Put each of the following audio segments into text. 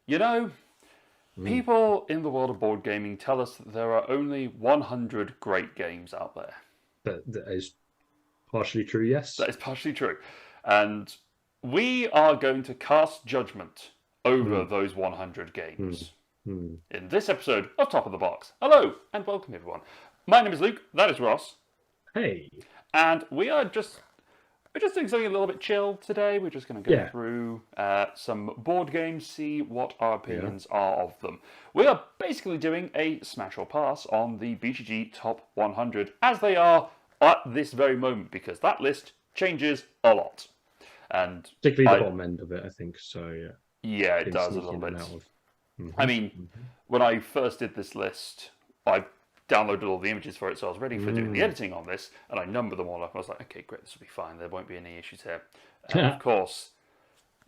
You know, people in the world of board gaming tell us that there are only 100 great games out there. That is partially true, yes. That is partially true. And we are going to cast judgment over Mm, those 100 mm, games mm. in this episode of Top of the Box. Hello, and welcome everyone. My name is Luke, that is Ross, Hey, and we're just doing something a little bit chill today. We're just going to go yeah, through some board games, see what our yeah. opinions are of them. We are basically doing a smash or pass on the BGG Top 100 as they are at this very moment because that list changes a lot. And Particularly the I, bottom end of it, I think. So yeah, yeah, it been does a little sneaking in bit. and out of. I Hmm. mean, Hmm. when I first did this list, I downloaded all the images for it, so I was ready for doing the Mm. editing on this, and I numbered them all up. I was like, okay, great, this will be fine. There won't be any issues here. And of course,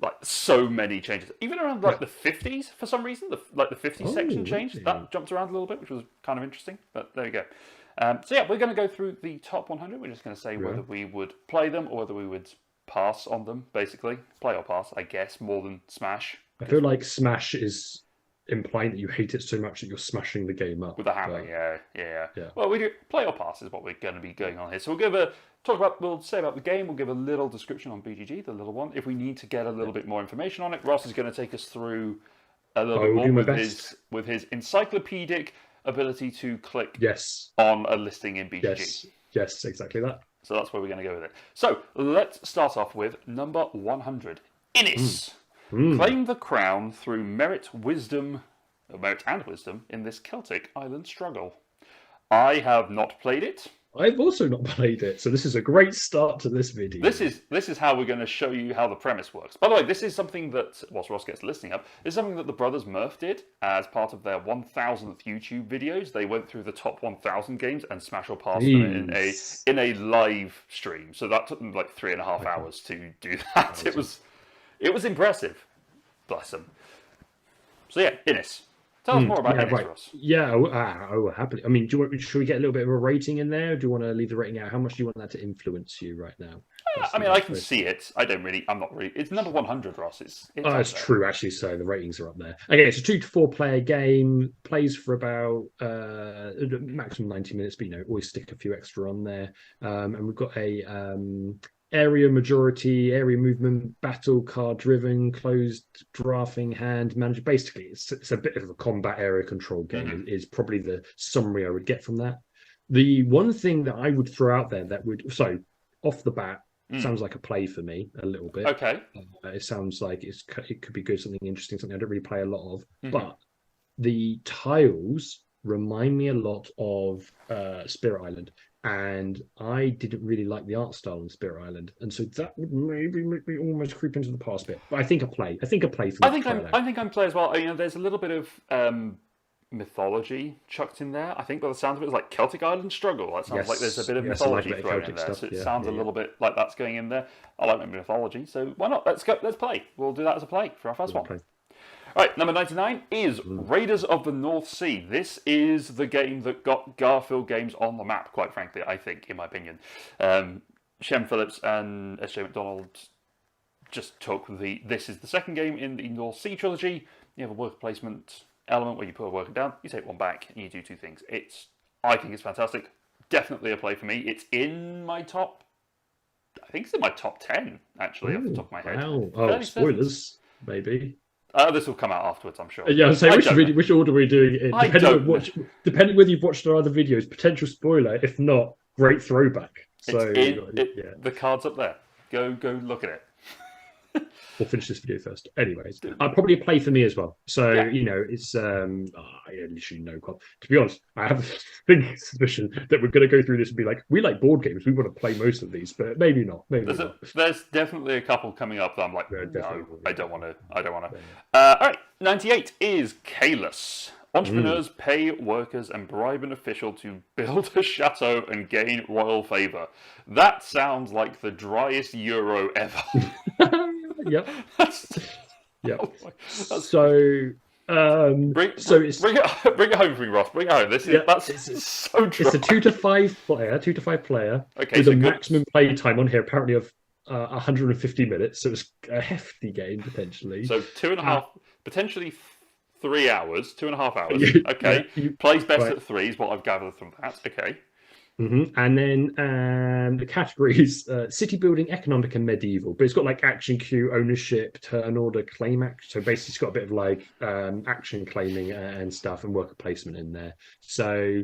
like so many changes, even around like the 50s for some reason. The 50 Oh, section changed. really? That jumped around a little bit, which was kind of interesting. But there you go. So yeah, we're going to go through the top 100. We're just going to say Yeah. whether we would play them or whether we would pass on them. Basically, play or pass, I guess, more than smash. I feel like Smash is implying that you hate it so much that you're smashing the game up. With a hammer, But yeah. yeah, Well, we do play or pass is what we're going to be going on here. So we'll say about the game. We'll give a little description on BGG, the little one. If we need to get a little bit more information on it, Ross is going to take us through a little I bit will more do my with best. his encyclopedic ability to click Yes, on a listing in BGG. yes, yes, exactly that. So that's where we're going to go with it. So let's start off with number 100. Mm. Innis. Mm. Claim the crown through merit and wisdom in this Celtic island struggle. I have not played it. I've also not played it, so this is a great start to this video. This is how we're going to show you how the premise works. By the way, this is something that, whilst Ross gets listing up, is something that the brothers Murph did as part of their 1,000th YouTube videos. They went through the top 1,000 games and smash or pass them Jeez. in a live stream. So that took them like 3.5 Okay. hours to do that. It was impressive. Bless them. So yeah, Innis. Tell us more about Yeah, Innis, right. Ross. Yeah, I will happily. I mean, should we get a little bit of a rating in there? Or do you want to leave the rating out? How much do you want that to influence you right now? That's I the mean, I best can way. see it. I'm not really. It's number 100, Ross. It's Oh, up it's there. true, actually. So the ratings are up there. Okay, it's a 2 to 4 player game. Plays for about maximum 90 minutes, but always stick a few extra on there. And we've got a area majority, area movement, battle card driven, closed drafting hand manager. Basically, it's a bit of a combat area control game. Mm-hmm. Is probably the summary I would get from that. The one thing that I would throw out there off the bat sounds like a play for me a little bit. Okay. It sounds like it could be good, something interesting, something I don't really play a lot of. Mm-hmm. But the tiles remind me a lot of Spirit Island, and I didn't really like the art style in Spirit Island, and so that would maybe make me almost creep into the past bit. But I think a play. I think a play for me to try it out. I think I'm play as well. There's a little bit of mythology chucked in there. I think by the sounds of it, it's like Celtic Island struggle. That sounds like there's a Yes, bit of yes, I like mythology a bit of thrown in Celtic there. stuff. So it Yeah, sounds a yeah, yeah. little bit like that's going in there. I like my mythology, so why not? Let's go. Let's play. We'll do that as a play for our first one. Play. All right, number 99 is Raiders of the North Sea. This is the game that got Garfield games on the map, quite frankly, I think, in my opinion. Shem Phillips and S.J. McDonald just took this is the second game in the North Sea trilogy. You have a worker placement element where you put a worker down, you take one back, and you do two things. I think it's fantastic. Definitely a play for me. It's in my top, I think it's in my top 10, actually, off the top of my head. Wow. Oh, Fairly certain. spoilers, maybe. This will come out afterwards, I'm sure. Yeah, I'd say I don't know. which order are we doing it in? I Depending don't depending whether you've watched our other videos, potential spoiler. If not, great throwback. So yeah, The card's up there. Go look at it. we'll finish this video first. Anyways, probably a play for me as well. So Yeah. it's I literally no club. To be honest, I have a thinking suspicion that we're going to go through this and be like, we like board games, we want to play most of these, but maybe not. Maybe not. There's definitely a couple coming up that I'm like, Yeah, definitely. no, I don't want to. Yeah. All right, 98 is Caelus. Entrepreneurs pay workers and bribe an official to build a chateau and gain royal favour. That sounds like the driest euro ever. Yep. That's, Yep. oh my- that's- So bring it's it home for me, Ross. Bring it home. That's so dry. it's a 2 to 5 player Okay, with so a good. maximum play time on here apparently of 150 minutes, so it's a hefty game potentially. So 2.5, potentially 3 hours, 2.5 hours. Yeah, Okay. yeah, Plays best right. at three is what I've gathered from that. Okay. And then the categories: city building, economic, and medieval. But it's got like action queue, ownership, turn order, claim act. So basically, it's got a bit of like action claiming and stuff, and worker placement in there. So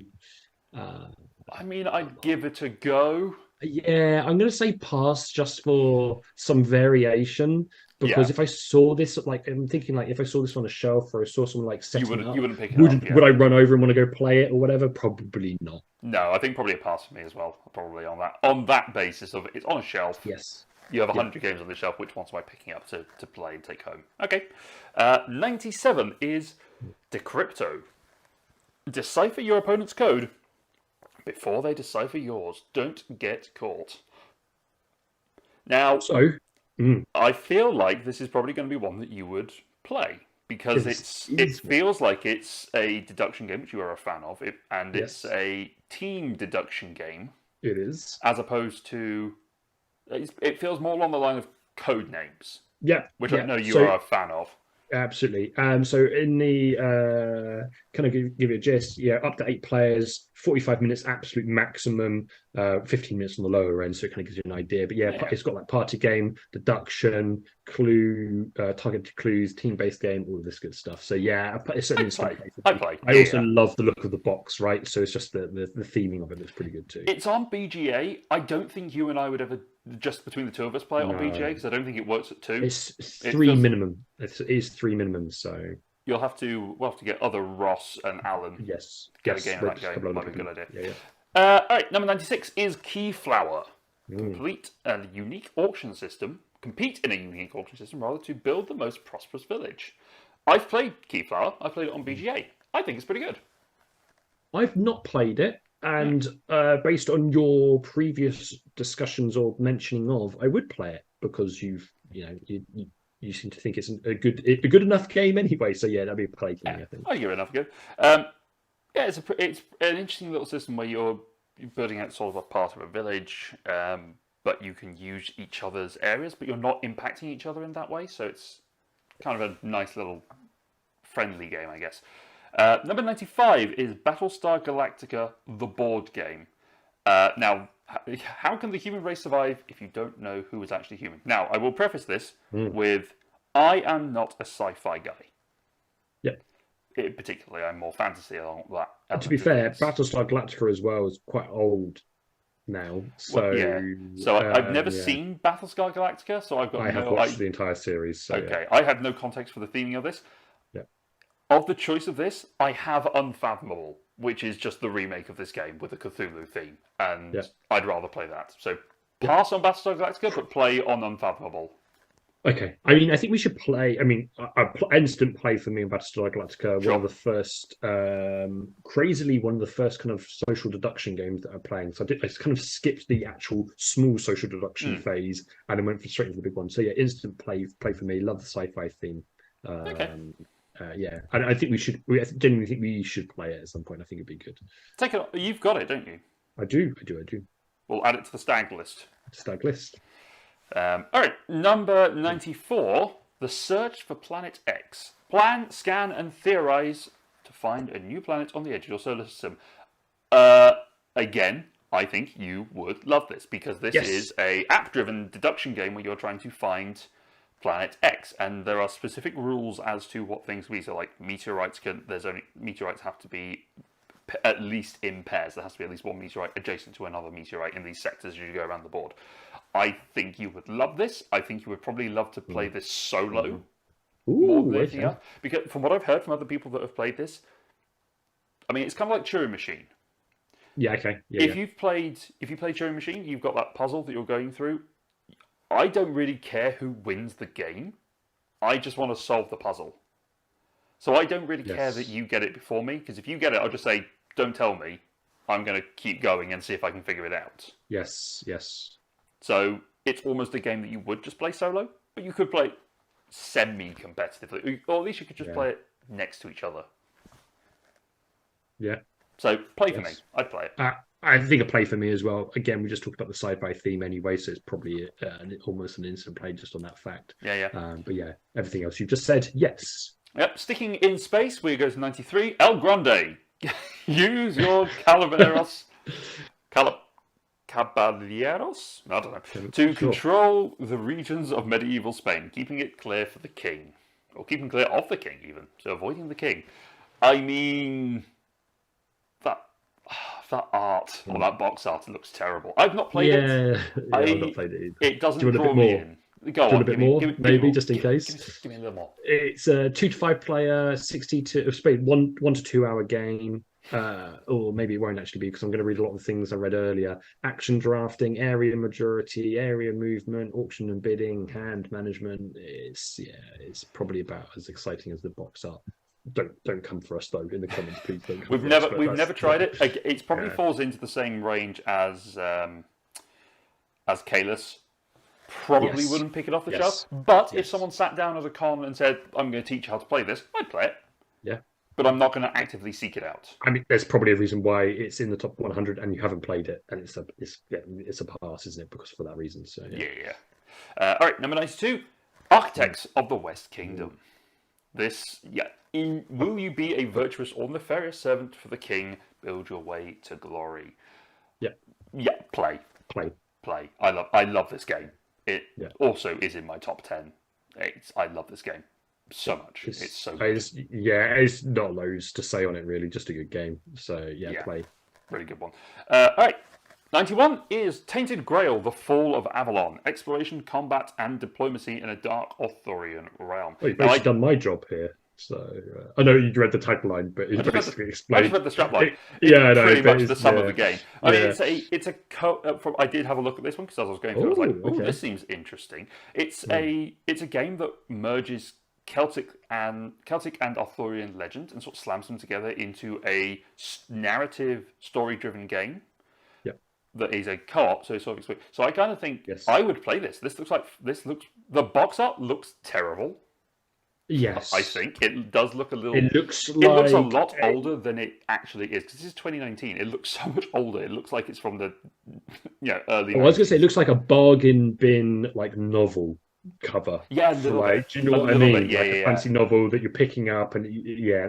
uh, I mean, I'd give it a go. yeah, I'm gonna say pass just for some variation. Yeah. Because if I saw this, like, I'm thinking, like, if I saw this on a shelf or I saw someone like You setting it wouldn't you up, wouldn't pick it up, yeah. would I run over and want to go play it or whatever? Probably not. No, I think probably a pass for me as well. Probably on that basis of it's on a shelf. Yes. You have Yeah. 100 games on the shelf. Which ones am I picking up to play and take home? Okay. 97 is Decrypto. Decipher your opponent's code before they decipher yours. Don't get caught. Now, So, mm, I feel like this is probably going to be one that you would play because it feels like it's a deduction game, which you are a fan of, and yes, it's a team deduction game it is. as opposed to. It feels more along the line of code names, Yeah, which I yeah. know you So are a fan of. absolutely. So in the kind of give you a gist, yeah, up to 8 players, 45 minutes absolute maximum, 15 minutes on the lower end, so it kind of gives you an idea. But yeah, Yeah. it's got like party game, deduction, clue, targeted clues, team-based game, all of this good stuff. So yeah, it's certainly I play. I Yeah, also yeah. love the look of the box, right? So it's just the theming of it that's pretty good too. It's on BGA. I don't think you and I would ever, just between the two of us, play it on No. BGA because I don't think it works at 2. It's It three feels- minimum. It is 3 minimum. So We'll have to get other Ross and Alan. yes, Get yes, a game of but that just a game. couple of Might be a people. good idea. Yeah, All right, number 96 is Keyflower. yeah. Complete a unique auction system. Compete in a unique auction system, rather, to build the most prosperous village. I've played Keyflower. I played it on BGA. I think it's pretty good. I've not played it, and based on your previous discussions or mentioning of, I would play it because you seem to think it's a good enough game anyway. So yeah, that'd be a play for me, I think. Oh, you're enough good. Yeah, it's an interesting little system where you're building out sort of a part of a village, but you can use each other's areas, but you're not impacting each other in that way. So it's kind of a nice little friendly game, I guess. Number 95 is Battlestar Galactica: The Board Game. Now, how can the human race survive if you don't know who is actually human? Now, I will preface this with, I am not a sci-fi guy. Yeah. Particularly, I'm more fantasy along that. To be fair, Battlestar Galactica as well is quite old now. So Well, yeah. So I've never yeah. seen Battlestar Galactica, so I've got I have watched the entire series. So Okay, I had no context for the theming of this. Yeah. Of the choice of this, I have Unfathomable, which is just the remake of this game with a Cthulhu theme, and Yeah. I'd rather play that. So pass on Battlestar Galactica, but play on Unfathomable. Okay, I mean, I think we should play. I mean, instant play for me on Battlestar Galactica. Sure. One of the first, crazily, one of the first kind of social deduction games that I'm playing. So I kind of skipped the actual small social deduction phase and then went straight into the big one. So yeah, instant play for me. Love the sci-fi theme. Okay. Yeah, I think we should. I genuinely think we should play it at some point. I think it'd be good. Take it. You've got it, don't you? I do. We'll add it to the stag list. Stag list. All right, number 94, The Search for Planet X. Plan, scan, and theorize to find a new planet on the edge of your solar system. Again, I think you would love this because this is a app-driven deduction game where you're trying to find Planet X, and there are specific rules as to what things we. So, like meteorites meteorites have to be at least in pairs. There has to be at least one meteorite adjacent to another meteorite in these sectors as you go around the board. I think you would love this. I think you would probably love to play this solo more than anything else. Because from what I've heard from other people that have played this, I mean, it's kind of like Turing Machine. Yeah. Okay. Yeah, if you played Turing Machine, you've got that puzzle that you're going through. I don't really care who wins the game. I just want to solve the puzzle. So I don't really care that you get it before me, because if you get it, I'll just say, don't tell me. I'm going to keep going and see if I can figure it out. Yes. So it's almost a game that you would just play solo, but you could play it semi-competitively, or at least you could just play it next to each other. Yeah. So play for me. I'd play it. I think a play for me as well. Again, we just talked about the sci-fi theme anyway, so it's probably almost an instant play just on that fact. Yeah, yeah. But yeah, everything else you just said, yes. Yep, sticking in space, we go to 93. El Grande. Use your Calaveros. Caballeros? I don't know. To control the regions of medieval Spain, keeping it clear for the king. Or keeping clear of the king, even. So avoiding the king. I mean, that art, or that box art, looks terrible. I've not played it. I've not played it either. It doesn't Do you want draw a bit me more? in. Go Do you on, want a bit more? Maybe, just in case. Give me a little more. It's a 2 to 5 player, 1 to 2 hour game. Or maybe it won't actually be because I'm going to read a lot of the things I read earlier. Action drafting, area majority, area movement, auction and bidding, hand management. It's probably about as exciting as the box art. Don't come for us though in the comments, please. We've never tried it. It probably falls into the same range as Kalis. Probably wouldn't pick it off the shelf. But if someone sat down at a con and said, "I'm going to teach you how to play this," I'd play it. Yeah. But I'm not going to actively seek it out. I mean, there's probably a reason why it's in the top 100 and you haven't played it, and it's a pass, isn't it? Because for that reason. So yeah. All right, number 92, Architects of the West Kingdom. Will you be a virtuous or nefarious servant for the king? Build your way to glory. Yeah. Play. I love this game. It also is in my top 10. I love this game so much. It's so good. It's not loads to say on it really. Just a good game. So play. Really good one. All right. 91 is Tainted Grail, The Fall of Avalon. Exploration, combat, and diplomacy in a dark Arthurian realm. Well, you've actually done my job here. So I know you read the tagline, but it's basically explained. I just read the strapline. Pretty much the sum of the game. I mean, it's a. I did have a look at this one because as I was going through, I was like, "Oh, this seems interesting." It's a game that merges Celtic and Arthurian legend and sort of slams them together into a narrative, story-driven game. That is a co-op, so I kind of think I would play this. The box art looks terrible. Yes, I think it does look a little. It looks a lot older than it actually is because this is 2019. It looks so much older. It looks like it's from the early. I was going to say it looks like a bargain bin novel cover. Yeah, do you know what I mean? A fancy novel that you're picking up, and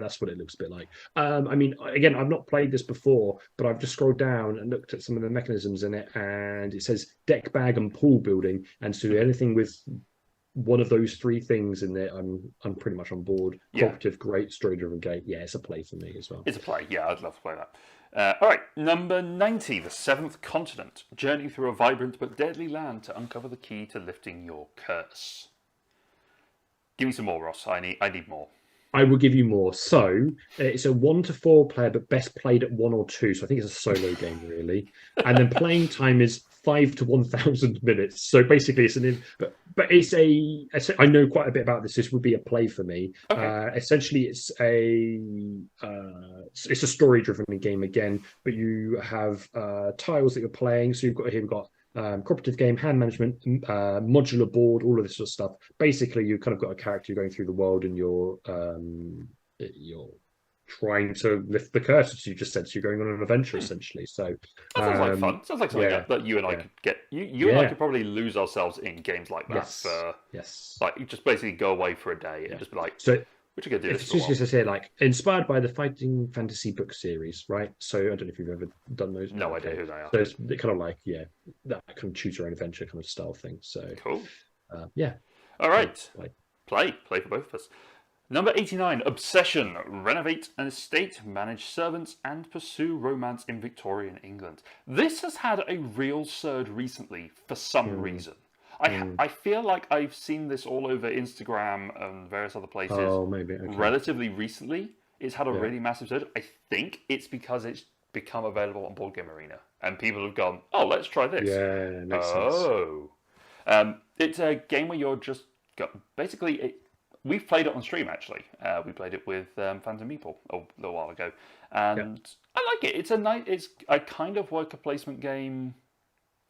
that's what it looks a bit like. I mean, again, I've not played this before, but I've just scrolled down and looked at some of the mechanisms in it, and it says deck, bag, and pool building, and so anything with one of those three things in there, I'm pretty much on board. Cooperative, great, story-driven game. Yeah, it's a play for me as well. It's a play. Yeah, I'd love to play that. All right, number 90, The Seventh Continent. Journey through a vibrant but deadly land to uncover the key to lifting your curse. Give me some more, Ross. I need more. I will give you more. So it's a 1 to 4 player, but best played at 1 or 2. So I think it's a solo game, really. And then playing time is 5 to 1,000 minutes. So basically, but it's I know quite a bit about this. This would be a play for me. Okay. Essentially, it's a story-driven game again, but you have tiles that you're playing. So you've got cooperative game, hand management, modular board, all of this sort of stuff. Basically, you've kind of got a character going through the world, and you're trying to lift the curse, as you just said. So you're going on an adventure, essentially. So that sounds like fun. Sounds like something that you and I could get. You and I could probably lose ourselves in games like that. Like you just basically go away for a day and just be like. So, which are do this for a while. Just say inspired by the Fighting Fantasy book series, right? So I don't know if you've ever done those. No idea who they are. So it's kind of like that kind of choose your own adventure kind of style thing. So cool. All right. Play for both of us. Number 89, Obsession. Renovate an estate, manage servants, and pursue romance in Victorian England. This has had a real surge recently for some reason. I feel like I've seen this all over Instagram and various other places. Oh, maybe. Okay. Relatively recently, it's had a really massive surge. I think it's because it's become available on Board Game Arena, and people have gone, "Oh, let's try this." Yeah, makes sense. It's a game where you're just basically. We've played it on stream actually. We played it with Phantom Meeple a little while ago, and I like it. It's a kind of worker placement game.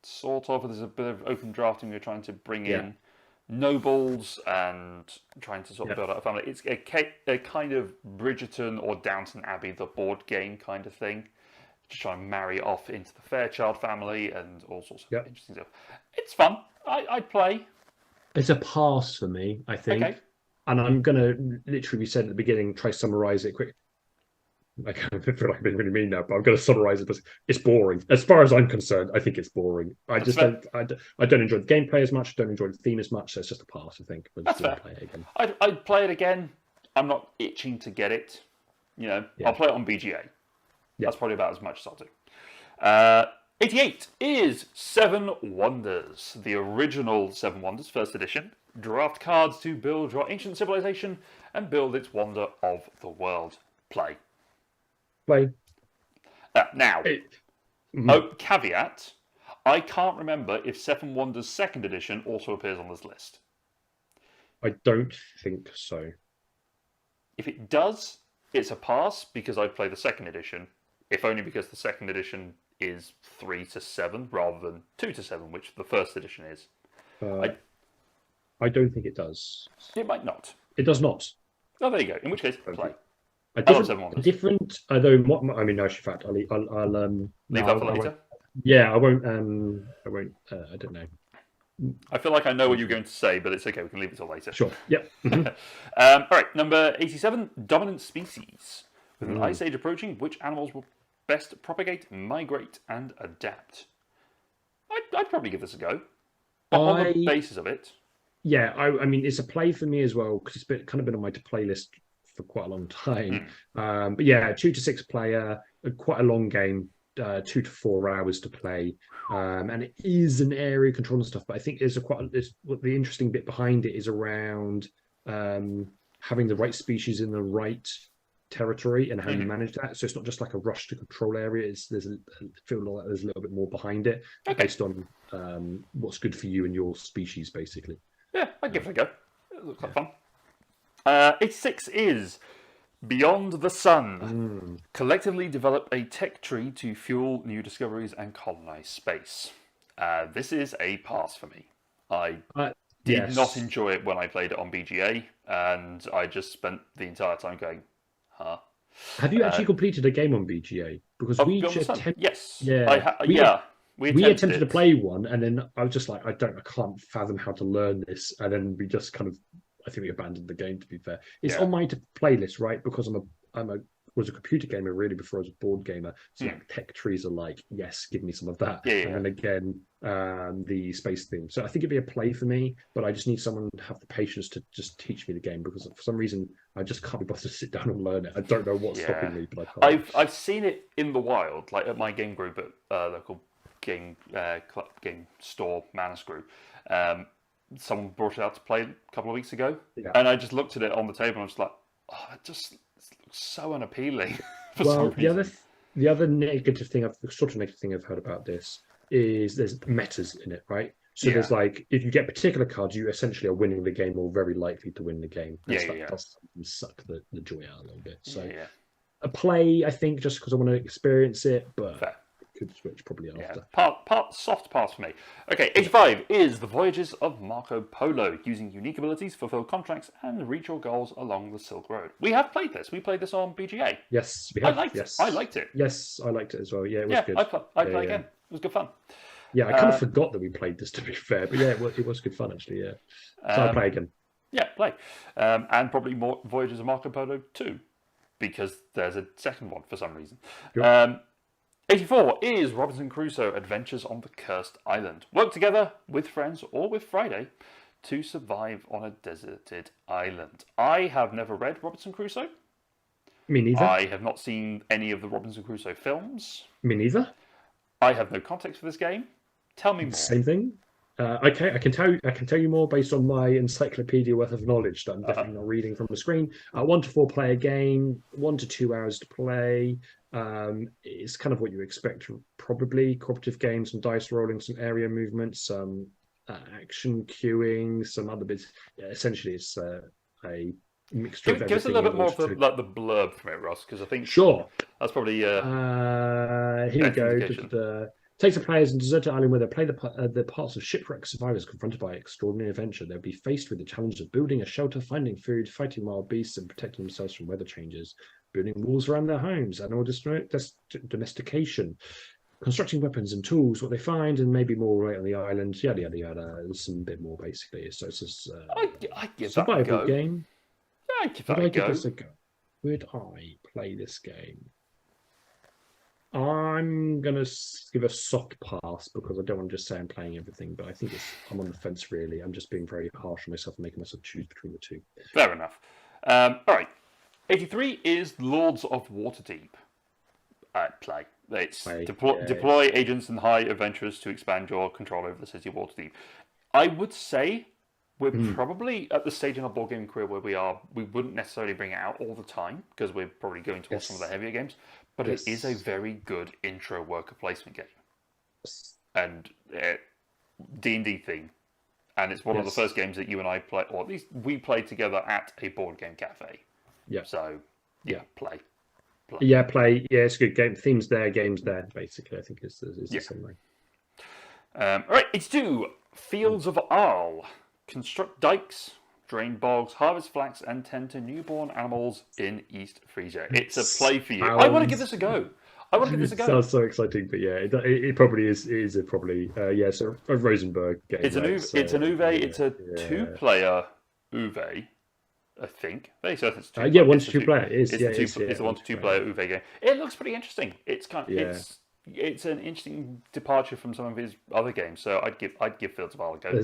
Sort of. There's a bit of open drafting. We're trying to bring in nobles and trying to sort of build out a family. It's a kind of Bridgerton or Downton Abbey, the board game kind of thing. just trying to marry it off into the Fairchild family and all sorts of Yep. interesting stuff. It's fun. I'd play. It's a pass for me, I think. Okay. And I'm gonna literally, we said at the beginning, try to summarize it quick. I kind of feel like I've been really mean now, but I'm going to summarize it. It's boring. As far as I'm concerned, I think it's boring. I That's just fair. don't. I don't enjoy the gameplay as much. I don't enjoy the theme as much. So it's just a pass, I think. But That's fair. play it again. I'd play it again. I'm not itching to get it. You know, Yeah. I'll play it on BGA. Yeah. That's probably about as much as I'll do. 88 is Seven Wonders, the original Seven Wonders, first edition. Draft cards to build your ancient civilization and build its wonder of the world. Play. Play. Now, caveat, I can't remember if Seven Wonders second edition also appears on this list. I don't think so. If it does, it's a pass because I'd play the second edition, if only because the second edition is 3 to 7 rather than 2 to 7, which the first edition is. I don't think it does. It might not. It does not. Oh, there you go. In which case, play. A different, although I mean, no, in fact, I'll leave that for later. Yeah, I won't. I don't know. I feel like I know what you're going to say, but it's okay. We can leave it till later. Sure. Yep. All right. Number 87, dominant species. With an ice age approaching, which animals will best propagate, migrate, and adapt? I'd probably give this a go. On the basis of it. Yeah, I mean, it's a play for me as well because it's kind of been on my playlist for quite a long time. But yeah, 2 to 6 player, quite a long game, 2 to 4 hours to play, and it is an area control and stuff. But I think what the interesting bit behind it is around having the right species in the right territory and how you manage that. So it's not just like a rush to control area. There's a little bit more behind it, based on what's good for you and your species, basically. Yeah, I'd give it a go. It looks like fun. 86 is Beyond the Sun. Collectively develop a tech tree to fuel new discoveries and colonize space. This is a pass for me. I did not enjoy it when I played it on BGA, and I just spent the entire time going, huh? Have you actually completed a game on BGA? Because we attempted to play one, and then I was just like, I can't fathom how to learn this, and then we just I think we abandoned the game. To be fair, it's on my playlist, right? Because I was a computer gamer really before I was a board gamer. So like, tech trees are like, yes, give me some of that. And then again, the space theme. So I think it'd be a play for me, but I just need someone to have the patience to just teach me the game because for some reason I just can't be bothered to sit down and learn it. I don't know what's stopping me, but I can't. I've seen it in the wild, like at my game group at local game club game store Manus group. Someone brought it out to play a couple of weeks ago, and I just looked at it on the table and I was like, oh, it looks so unappealing. The other negative thing I've heard about this is there's metas in it, right? So there's like, if you get particular cards, you essentially are winning the game or very likely to win the game. That does suck the joy out a little bit. So a play, I think, just because I want to experience it, but fair. Could switch probably after. Soft pass for me. Okay, 85 is The Voyages of Marco Polo, using unique abilities, fulfill contracts, and reach your goals along the Silk Road. We have played this. We played this on BGA. Yes, we have. I liked it. Yes, I liked it as well. Yeah, it was good. I'd play again. It was good fun. Yeah, I kind of forgot that we played this, to be fair. But yeah, it was good fun, actually, yeah. So I'll play again. Yeah, play. And probably more Voyages of Marco Polo 2, because there's a second one for some reason. Sure. 84 is Robinson Crusoe, Adventures on the Cursed Island. Work together with friends or with Friday to survive on a deserted island. I have never read Robinson Crusoe. Me neither. I have not seen any of the Robinson Crusoe films. Me neither. I have no context for this game. Tell me more. Same thing. Okay, I can tell you more based on my encyclopedia worth of knowledge that I'm definitely not reading from the screen. 1 to 4 player game, 1 to 2 hours to play. It's kind of what you expect, probably. Cooperative games, some dice rolling, some area movement, some action queuing, some other bits. Yeah, essentially, it's a mixture of everything. Give us a little bit more of the blurb from it, Ross, because I think sure that's probably here we go. Takes the players on a deserted island where they play the parts of shipwrecked survivors confronted by extraordinary adventure. They'll be faced with the challenge of building a shelter, finding food, fighting wild beasts, and protecting themselves from weather changes, building walls around their homes, animal domestication, constructing weapons and tools, what they find, and maybe more right on the island, yada, yada, yada. There's some bit more, basically. So it's I a give that a survival go. game. Yeah, I give Would that I a give go. this a go? Would I play this game? I'm gonna give a soft pass because I don't want to just say I'm playing everything, but I think I'm on the fence really. I'm just being very harsh on myself and making myself choose between the two. Fair enough. All right. 83 is Lords of Waterdeep. Play. It's deploy agents and high adventurers to expand your control over the city of Waterdeep. I would say we're probably at the stage in our board gaming career where we wouldn't necessarily bring it out all the time because we're probably going towards some of the heavier games, but it is a very good intro worker placement game. And D&D theme. And it's one of the first games that you and I play, or at least we played together at a board game cafe. Yeah. So, play. Yeah, play. Yeah, it's a good game. Themes there, games there, basically, I think is the summary. All right, it's 2. Fields of Arle. Construct dikes, drain bogs, harvest flax, and tend to newborn animals in East Frisia. It's a play for you. I want to give this a go. Sounds so exciting, but yeah, it probably is probably so a Rosenberg game. It's an Uwe. It's an Uwe. It's a 2-player Uwe. I think. Very certain it's 2. 1 to 2 player. It's a 1 to 2 player Uwe game. It looks pretty interesting. It's kind of it's an interesting departure from some of his other games. So I'd give Fields of Arle a go.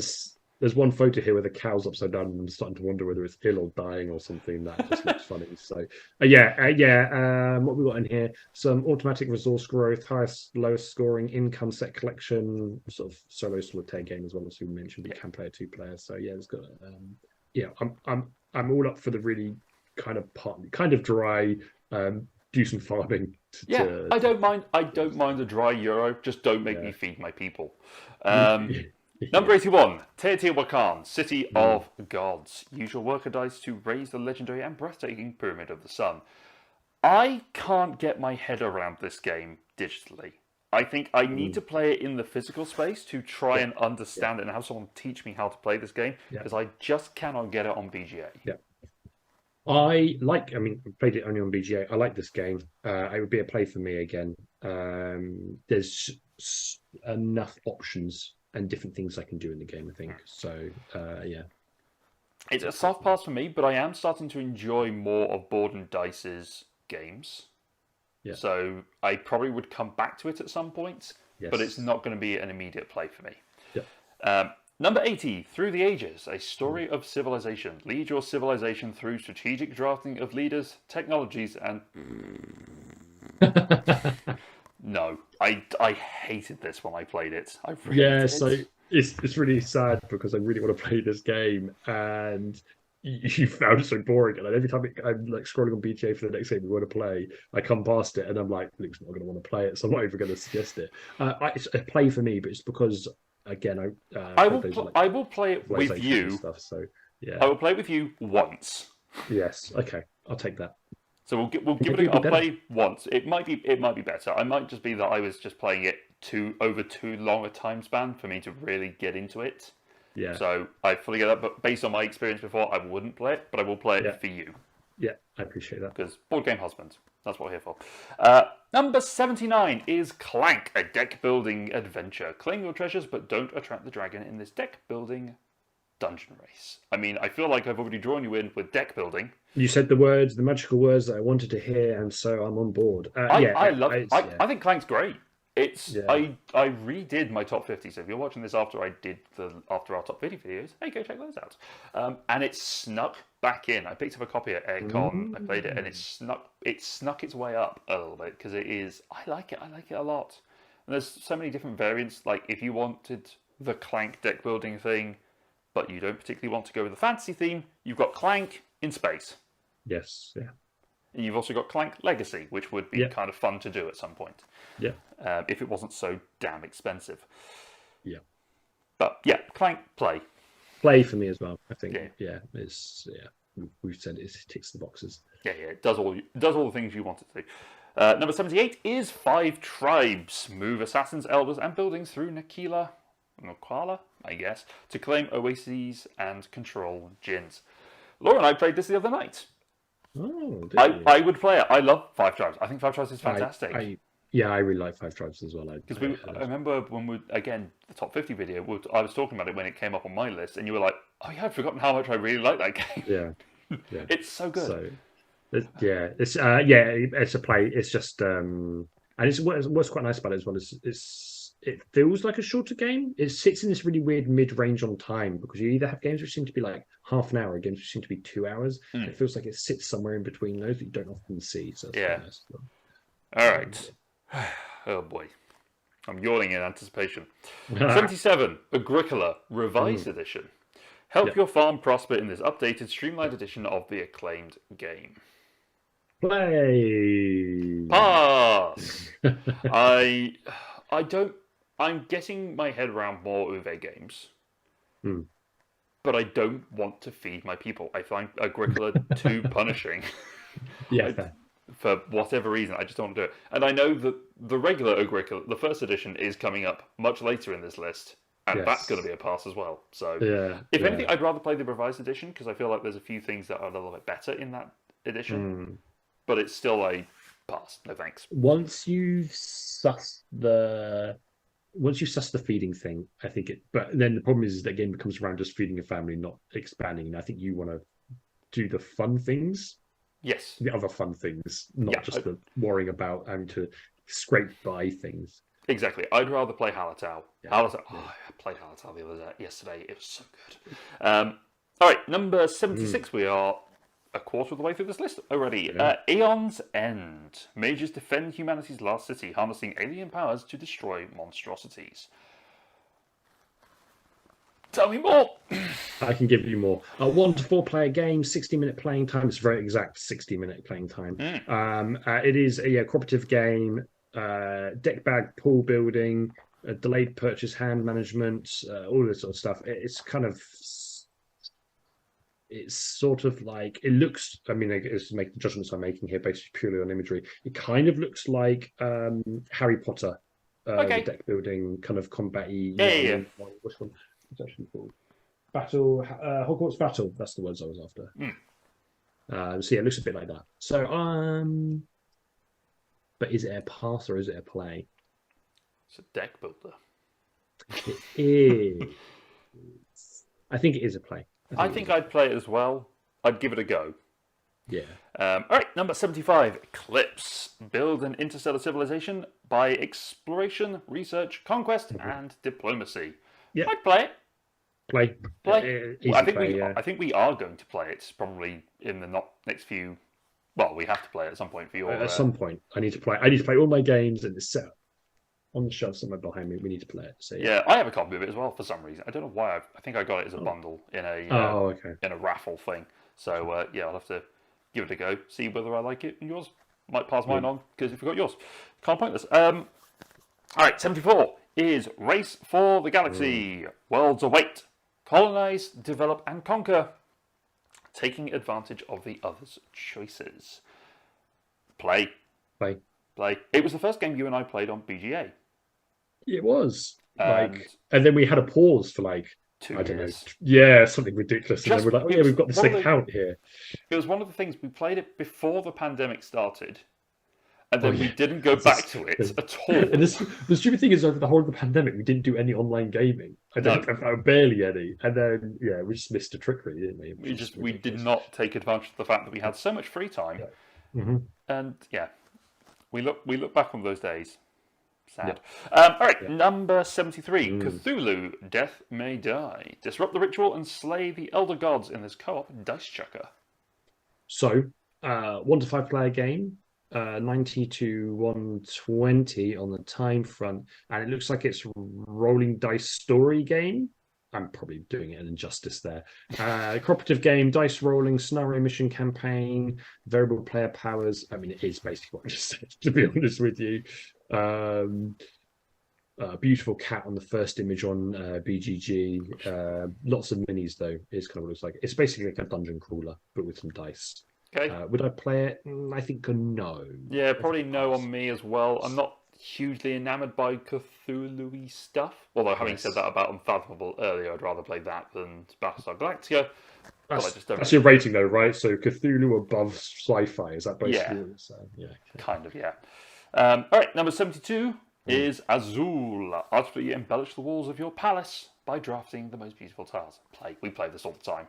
There's one photo here where the cow's upside down and I'm starting to wonder whether it's ill or dying or something. That just looks funny. So, what we got in here? Some automatic resource growth, highest, lowest scoring, income set collection, sort of solo solitaire game as well as we mentioned. But you can play a 2-player. So it's got. I'm all up for the really kind of dry, do some farming. I don't mind. I don't mind a dry Euro. Just don't make me feed my people. Number 81, Teotihuacan, City of Gods. Use your worker dice to raise the legendary and breathtaking Pyramid of the Sun. I can't get my head around this game digitally. I think I need to play it in the physical space to try and understand it and have someone teach me how to play this game because I just cannot get it on BGA. Yeah. I played it only on BGA. I like this game. It would be a play for me again. There's enough options and different things I can do in the game, I think. So, It's a soft pass for me, but I am starting to enjoy more of Board and Dice's games. Yeah. So I probably would come back to it at some point, but it's not going to be an immediate play for me. Yeah. Number 80, Through the Ages, a story of civilization. Lead your civilization through strategic drafting of leaders, technologies, and... No, I hated this when I played it. I really did. So it's really sad because I really want to play this game and you found it so boring. And every time I'm like scrolling on BGA for the next game we want to play, I come past it and I'm like, Luke's not going to want to play it, so I'm not even going to suggest it. It's a play for me, but it's because again I will play it with you. Stuff, so I will play with you once. Yes, okay, I'll take that. So we'll give it. I'll play once. It might be better. I might just be that I was just playing it over too long a time span for me to really get into it. Yeah. So I fully get that, but based on my experience before, I wouldn't play it, but I will play it for you. Yeah, I appreciate that. Because board game husband. That's what we're here for. Number 79 is Clank, a deck building adventure. Claim your treasures, but don't attract the dragon in this deck building dungeon race. I mean, I feel like I've already drawn you in with deck building. You said the magical words that I wanted to hear, and so I'm on board. I think Clank's great. I redid my top 50. So if you're watching this after our top 50 videos, hey, go check those out. And it snuck back in. I picked up a copy at Aircon. I played it, and it snuck its way up a little bit because I like it a lot. And there's so many different variants. Like if you wanted the Clank deck building thing, but you don't particularly want to go with the fantasy theme, you've got Clank in space. Yes, yeah. And you've also got Clank Legacy, which would be kind of fun to do at some point. Yeah. If it wasn't so damn expensive. Yeah. But Clank play for me as well. I think. Yeah. We've said it ticks the boxes. Yeah, it does all the things you want it to. Number 78 is Five Tribes. Move assassins, elders, and buildings through Nokala, I guess, to claim oases and control djinns. Laura and I played this the other night. Oh, I would play it. I love Five Tribes. I think Five Tribes is fantastic. I really like Five Tribes as well. Because I remember when the top 50 video, I was talking about it when it came up on my list, and you were like, "Oh yeah, I've forgotten how much I really like that game." Yeah, it's so good. So, it's a play. It's just and it's what's quite nice about it as well is it feels like a shorter game. It sits in this really weird mid-range on time because you either have games which seem to be like half an hour, or games which seem to be 2 hours. It feels like it sits somewhere in between those that you don't often see. So it's quite nice. All right. Oh boy. I'm yawning in anticipation. 77, Agricola, Revised Edition. Help your farm prosper in this updated, streamlined edition of the acclaimed game. Play. Pass! I'm getting my head around more Uwe games. But I don't want to feed my people. I find Agricola too punishing. For whatever reason, I just don't want to do it. And I know that the regular Agricola, the first edition, is coming up much later in this list. And that's going to be a pass as well. So, if anything, I'd rather play the revised edition because I feel like there's a few things that are a little bit better in that edition. But it's still a pass. No thanks. Once you've sussed the feeding thing, I think it. But then the problem is that game becomes around just feeding a family, not expanding. And I think you want to do the fun things. Yes. The other fun things, not just the worrying about having to scrape by things. Exactly. I'd rather play Hallertau. I played Hallertau yesterday. It was so good. All right, number 76. We are a quarter of the way through this list already. Aeon's End. Mages defend humanity's last city, harnessing alien powers to destroy monstrosities. Tell me more. I can give you more. 1 to 4 player game, 60-minute playing time. It's very exact 60-minute playing time. It is a cooperative game, deck bag pool building, delayed purchase hand management, all this sort of stuff. It's sort of like, it looks, I mean, it's making the judgments I'm making here based purely on imagery. It kind of looks like Harry Potter, the deck building kind of combat-y. Yeah. Which one? It's actually called Hogwarts Battle. That's the words I was after. So yeah, it looks a bit like that. So but is it a pass or is it a play? It's a deck builder. It is. I think it is a play. I think I'd play it as well. I'd give it a go. Yeah. All right, number 75, Eclipse. Build an interstellar civilization by exploration, research, conquest, and diplomacy. Yeah. I'd play it. Play. I think we are going to play it probably in the next few. Well, we have to play it at some point for your. At some point, I need to play all my games and it's set on the shelf somewhere behind me. We need to play it. So yeah, I have a copy of it as well for some reason. I don't know why. I think I got it as a bundle in a in a raffle thing. So I'll have to give it a go, see whether I like it. And yours might pass mine on because if you got yours, can't point this. All right, 74 is Race for the Galaxy. Worlds await. Colonize, develop, and conquer. Taking advantage of the other's choices. Play. It was the first game you and I played on BGA. It was. And then we had a pause for like 2 years. Know. Yeah, something ridiculous. And then we're like, we've got this account here. It was one of the things, we played it before the pandemic started. And then we didn't go back to it at all. And the stupid thing is, over the whole of the pandemic, we didn't do any online gaming. Barely any. And then, we just missed a trick, really, didn't we? We did not take advantage of the fact that we had so much free time. And we look back on those days. Sad. All right, number 73, Cthulhu, Death May Die. Disrupt the ritual and slay the elder gods in this co-op dice chucker. So, 1 to 5 player game. 90 to 120 on the time front, and it looks like it's rolling dice story game. I'm probably doing it an injustice there. Cooperative game, dice rolling, scenario mission campaign, variable player powers. I mean, it is basically what I just said, to be honest with you. Beautiful cat on the first image on BGG. Lots of minis, though, is kind of what it looks like. It's basically like a dungeon crawler, but with some dice. Okay. Would I play it? I think no. Yeah, I think probably I'll no pass. on me as well. I'm not hugely enamored by Cthulhu-y stuff. Although, having said Yes. that about Unfathomable earlier, I'd rather play that than Battlestar Galactica. But I just don't That's really. your rating though, right? So Cthulhu above sci-fi. Is that basically Yeah, what you're saying? Yeah. Okay. kind of, yeah. All right, number 72 Mm. is Azul. Artfully embellish the walls of your palace by drafting the most beautiful tiles. We play this all the time.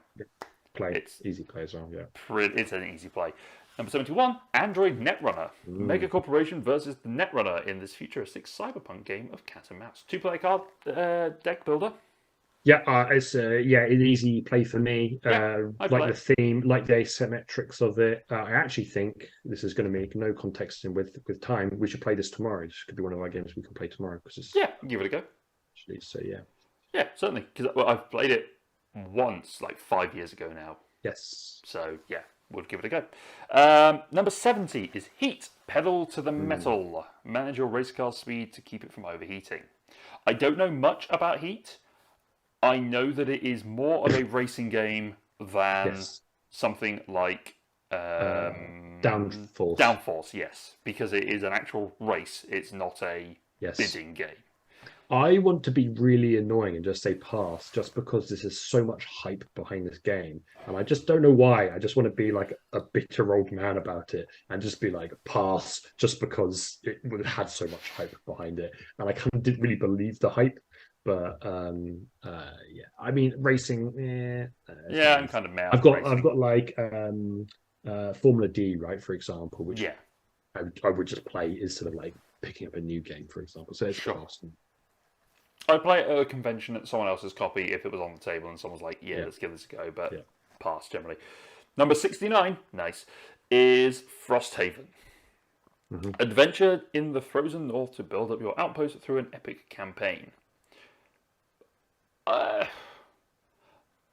Play It's easy play as well. Yeah. it's an easy play. Number 71, Android Netrunner. Mega Mm. Corporation versus the Netrunner in this futuristic cyberpunk game of cat and mouse. Two-player card deck builder. Yeah, it's an easy play for me. Yeah, I Like play. the theme, like the asymmetrics of it. I actually think this is going to make no context in with time. We should play this tomorrow. This could be one of our games we can play tomorrow because it's Yeah, give it a go. actually so. Yeah. Yeah, certainly. Because I've played it once, like 5 years ago now. Yes. So, yeah, we'll give it a go. Number 70 is Heat. Pedal to the metal. Manage your race car speed to keep it from overheating. I don't know much about Heat. I know that it is more of a racing game than Yes. something like Downforce. Downforce, yes. Because it is an actual race. It's not a Yes. bidding game. I want to be really annoying and just say pass, just because this is so much hype behind this game, and I just don't know why. I just want to be like a bitter old man about it and just be like pass, just because it would have had so much hype behind it, and I kind of didn't really believe the hype. But yeah, I mean racing. Yeah, I'm kind of mad. I've got like Formula D, right, for example, which Yeah, I would just play instead of like picking up a new game, for example. So it's sure. awesome. I'd play it at a convention at someone else's copy if it was on the table and someone's like, yeah, Yeah. let's give this a go, but Yeah. pass generally. Number 69, nice, is Frosthaven. Adventure in the frozen north to build up your outpost through an epic campaign.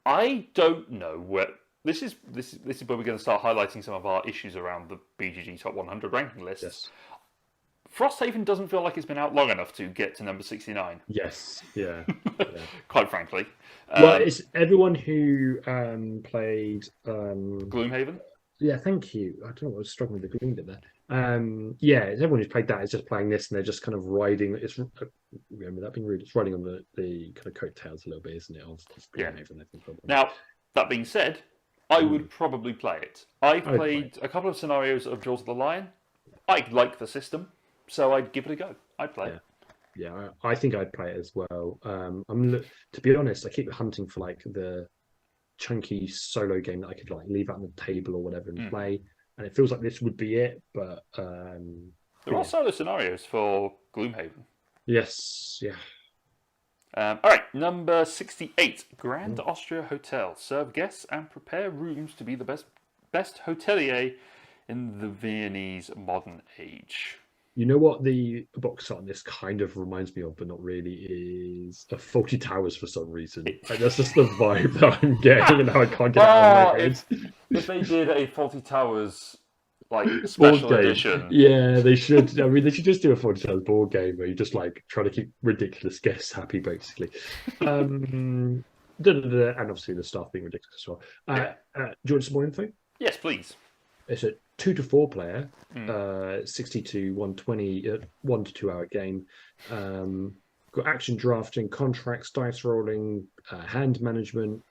I don't know where this is where we're going to start highlighting some of our issues around the BGG Top 100 ranking lists. Yes. Frosthaven doesn't feel like it's been out long enough to get to number 69. Yes. Yeah. Quite frankly. Well, it's everyone who played. Gloomhaven? Yeah, thank you. I don't know. I was struggling with the green bit there. Yeah, it's everyone who's played that is just playing this, and they're just kind of riding. It's remember that being rude. It's riding on the kind of coattails a little bit, isn't it? Of Yeah. Gloomhaven, I think. Probably. Now, that being said, I would probably play it. I've played a couple of scenarios of Jaws of the Lion. I like the system, so I'd give it a go. I'd play it. Yeah, I think I'd play it as well. To be honest, I keep hunting for like the chunky solo game that I could like leave out on the table or whatever and play, and it feels like this would be it. But there are solo scenarios for Gloomhaven. yes, yeah. All right, number 68, Grand Austria Hotel. Serve guests and prepare rooms to be the best hotelier in the Viennese modern age. You know what the box art on this kind of reminds me of, but not really, is a Faulty Towers for some reason. Like, that's just the vibe that I'm getting, and how I can't get it out of my head. If they did a Faulty Towers like special edition, yeah, they should. I mean, they should just do a Faulty Towers board game where you just like try to keep ridiculous guests happy, basically. And obviously the staff being ridiculous as well. Do you want some more info? Yes, please. It's a 2 to 4 player, 60 to 120, 1 to 2 hour game. Got action drafting, contracts, dice rolling, hand management.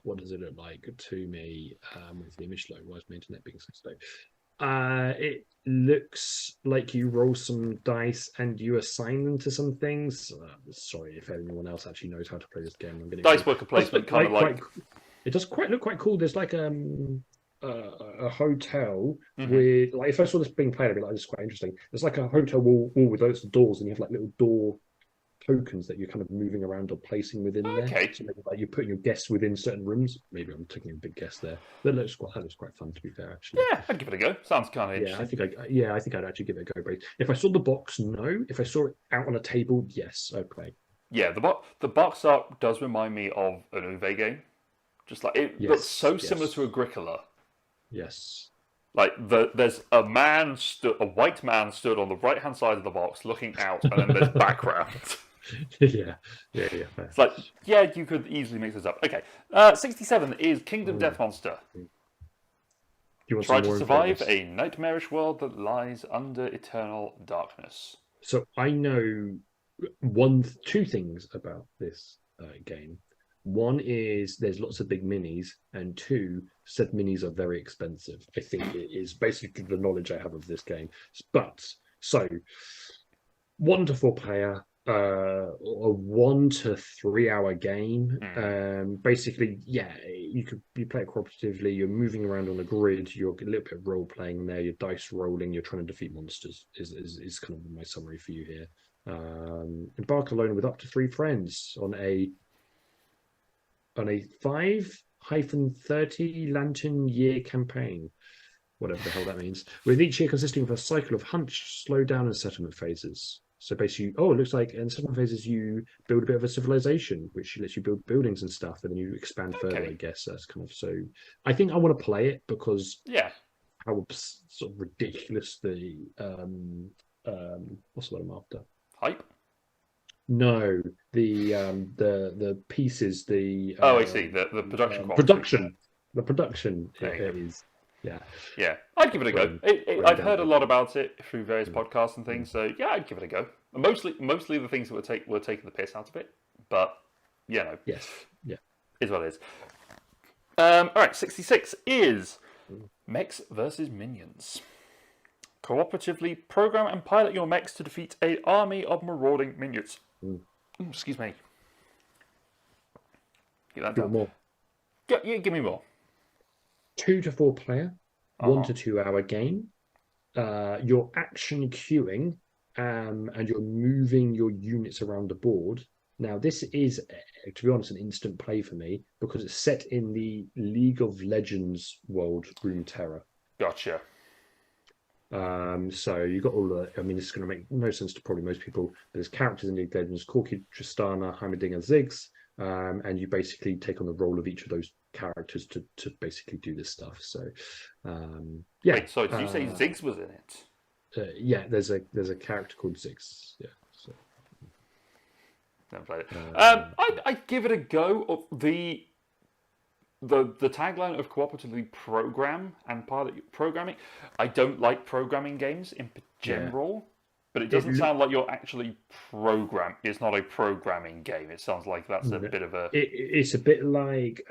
What does it look like to me? With the image low, why is my internet being so slow? It looks like you roll some dice and you assign them to some things. Sorry if anyone else actually knows how to play this game. I'm getting Dice worker placement, kind of like. It does look quite cool. There's like a hotel with, like, if I saw this being played, I'd be like, this is quite interesting. It's like a hotel wall with loads of doors, and you have like little door tokens that you're kind of moving around or placing within there. So maybe like you're putting your guests within certain rooms. Maybe I'm taking a big guess there. That looks quite fun, to be fair, actually. Yeah, I'd give it a go. Sounds kind of interesting. I think I'd actually give it a go. But if I saw the box, no. If I saw it out on a table, yes, I'd play. Yeah, the box art does remind me of an Uwe game. Just like it looks so similar to Agricola. Yes. Like there's a white man stood on the right hand side of the box looking out, and then there's background. yeah. It's like, you could easily mix this up. Okay, 67 is Kingdom Death Monster. you want Try some to more info on survive this? a nightmarish world that lies under eternal darkness. So I know two things about this game. One is there's lots of big minis, and two, said minis are very expensive. I think it is basically the knowledge I have of this game. But so 1 to 4 player, a 1 to 3 hour game. Basically, yeah, you play it cooperatively. You're moving around on a grid. You're a little bit of role playing there. You're dice rolling. You're trying to defeat monsters. Is kind of my summary for you here. Embark alone with up to 3 friends on a 5-30 lantern year campaign, whatever the hell that means, with each year consisting of a cycle of hunt, slowdown, and settlement phases. So basically, it looks like in settlement phases you build a bit of a civilization, which lets you build buildings and stuff, and then you expand further. I guess that's kind of so. I think I want to play it because how sort of ridiculous the what's the word I'm after? Hype. No, the pieces, the I see the production quality. The production is yeah. I'd give it a go. I've heard a lot about it through various podcasts and things, so yeah, I'd give it a go. Mostly the things that were taking the piss out of it, but yes, is what it is. All right, 66 is Mechs versus Minions. Cooperatively program and pilot your mechs to defeat an army of marauding minions. Excuse me. Get that down. More. Give me more. 2 to 4 player, 1 to 2 hour game. You're action queuing, and you're moving your units around the board. Now, this is, to be honest, an instant play for me because it's set in the League of Legends world, Runeterra. Gotcha. So you got all the. I mean, this is going to make no sense to probably most people. But there's characters in League of Legends: Corki, Tristana, Heimerdinger, Ziggs, and you basically take on the role of each of those characters to basically do this stuff. So, yeah. Wait, so did you say Ziggs was in it? Yeah, there's a character called Ziggs. Yeah. So. Never played it. I'd give it a go. The tagline of cooperatively program and pilot programming. I don't like programming games in general, but it doesn't sound like you're actually program. It's not a programming game. It sounds like that's a bit of a. It's a bit like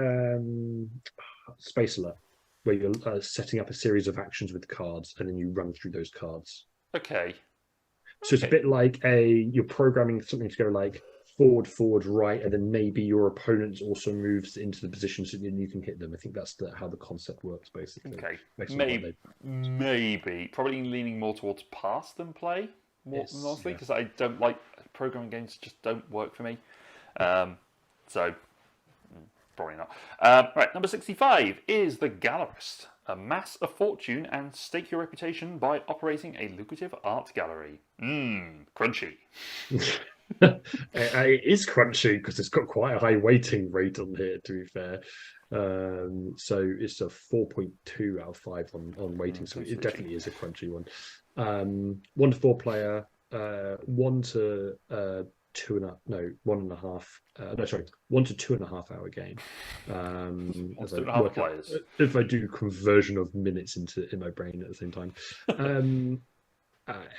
Space Alert, where you're setting up a series of actions with cards, and then you run through those cards. Okay. So it's a bit like you're programming something to go like forward, right, and then maybe your opponent also moves into the position so that you can hit them. I think that's how the concept works, basically. Okay, maybe. Probably leaning more towards pass than play, mostly, because I don't like programming games. Just don't work for me. So probably not. Right, number 65 is The Gallerist. Amass a fortune and stake your reputation by operating a lucrative art gallery. Crunchy. It is crunchy because it's got quite a high weighting rate on here, to be fair. So it's a 4.2 out of 5 on weighting, so it definitely is a crunchy one. 1 to 4 player, 1 to 1.5 1 to 2.5 hour game. As I work out, if I do conversion of minutes in my brain at the same time.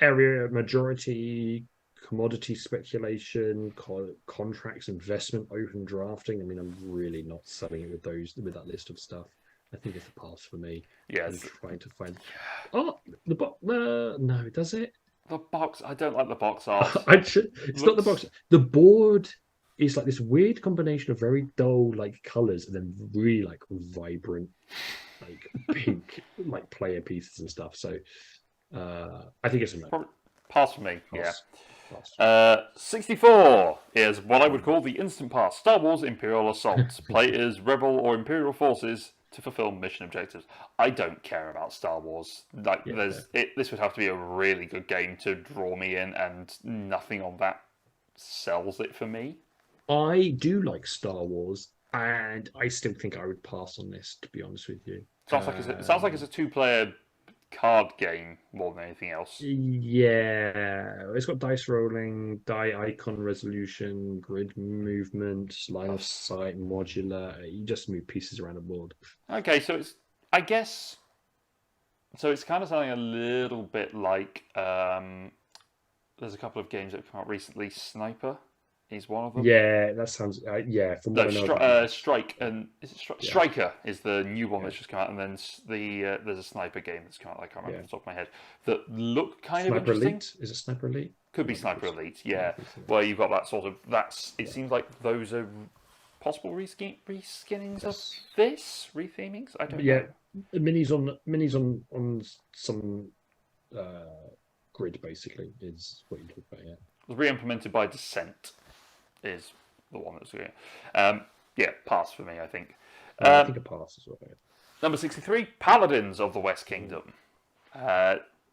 Area majority, commodity speculation, contracts, investment, open drafting. I mean, I'm really not selling it with that list of stuff. I think it's a pass for me. Yes. I'm trying to find. Oh, the box. No, does it? The box. I don't like the box art. It's not the box. The board is like this weird combination of very dull like colors and then really like vibrant like pink like player pieces and stuff. So I think it's a no. Pass for me. Pass. Yeah. 64 is what I would call the instant pass. Star Wars Imperial Assault. Play as Rebel or Imperial forces to fulfill mission objectives. I don't care about Star Wars. This would have to be a really good game to draw me in, and nothing on that sells it for me. I do like Star Wars, and I still think I would pass on this, to be honest with you. Sounds like it's a 2-player card game more than anything else. Yeah, it's got dice rolling, die icon resolution, grid movement, line of sight, modular. You just move pieces around the board. Okay, so it's, I guess, So it's kind of sounding a little bit like there's a couple of games that have come out recently. Sniper is one of them. Yeah, that sounds. Yeah, from what No, I know about it, Strike and is it yeah, Striker is the new one yeah, that's just come out, and then there's a Sniper game that's come out. I can't remember yeah. off the top of my head that look kind of Sniper interesting. Elite, is it Sniper Elite? Could be Might be Sniper close. Elite, Yeah, I yeah. think so. Where you've got that sort of It Yeah. seems like those are possible reskinnings of Yes. this, rethemings. I don't Yeah, know. minis on some grid basically is what you talk about. Yeah. It was re-implemented by Descent is the one that's going. Yeah, pass for me, I think. I think a pass as well. Yeah. Number 63, Paladins of the West Kingdom.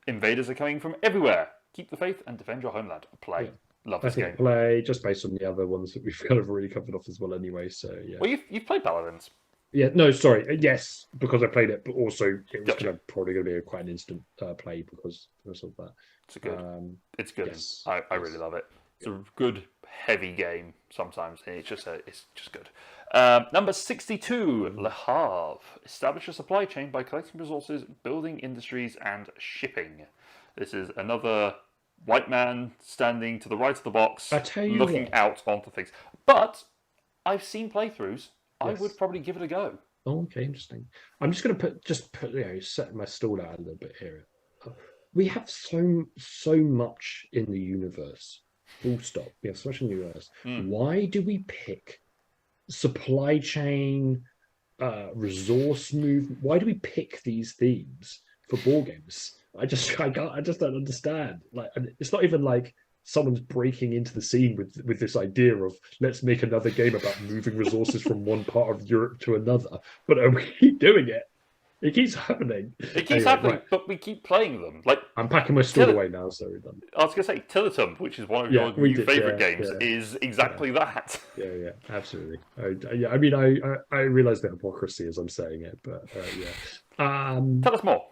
Invaders are coming from everywhere. Keep the faith and defend your homeland. Play. Yeah. Love I this think game. play just based on the other ones that we've kind of already covered off as well anyway. So yeah. Well, you've played Paladins. Yeah, no, sorry. Yes, because I played it, but also it was Gotcha. probably going to be quite an instant play because of that. It's good. It's good. Yes, I really love it. It's a good, heavy game sometimes. And it's just good. Number 62, Le Havre. Establish a supply chain by collecting resources, building industries, and shipping. This is another white man standing to the right of the box, I tell you looking what. out onto things. But I've seen playthroughs. I Yes. would probably give it a go. Oh, okay, interesting. I'm just going to set my stall out a little bit here. We have so much in the universe. Full stop. We have so much in the universe. Why do we pick supply chain, resource movement? Why do we pick these themes for board games? I just don't understand. Like, and it's not even like someone's breaking into the scene with this idea of let's make another game about moving resources from one part of Europe to another. But we keep doing it. It keeps happening. It keeps happening, right. But we keep playing them. Like I'm packing my stall away now, so we're done. I was going to say, Tilitum, which is one of your new favourite games, is exactly that. Yeah, absolutely. I mean, I realise the hypocrisy as I'm saying it, but yeah. Tell us more.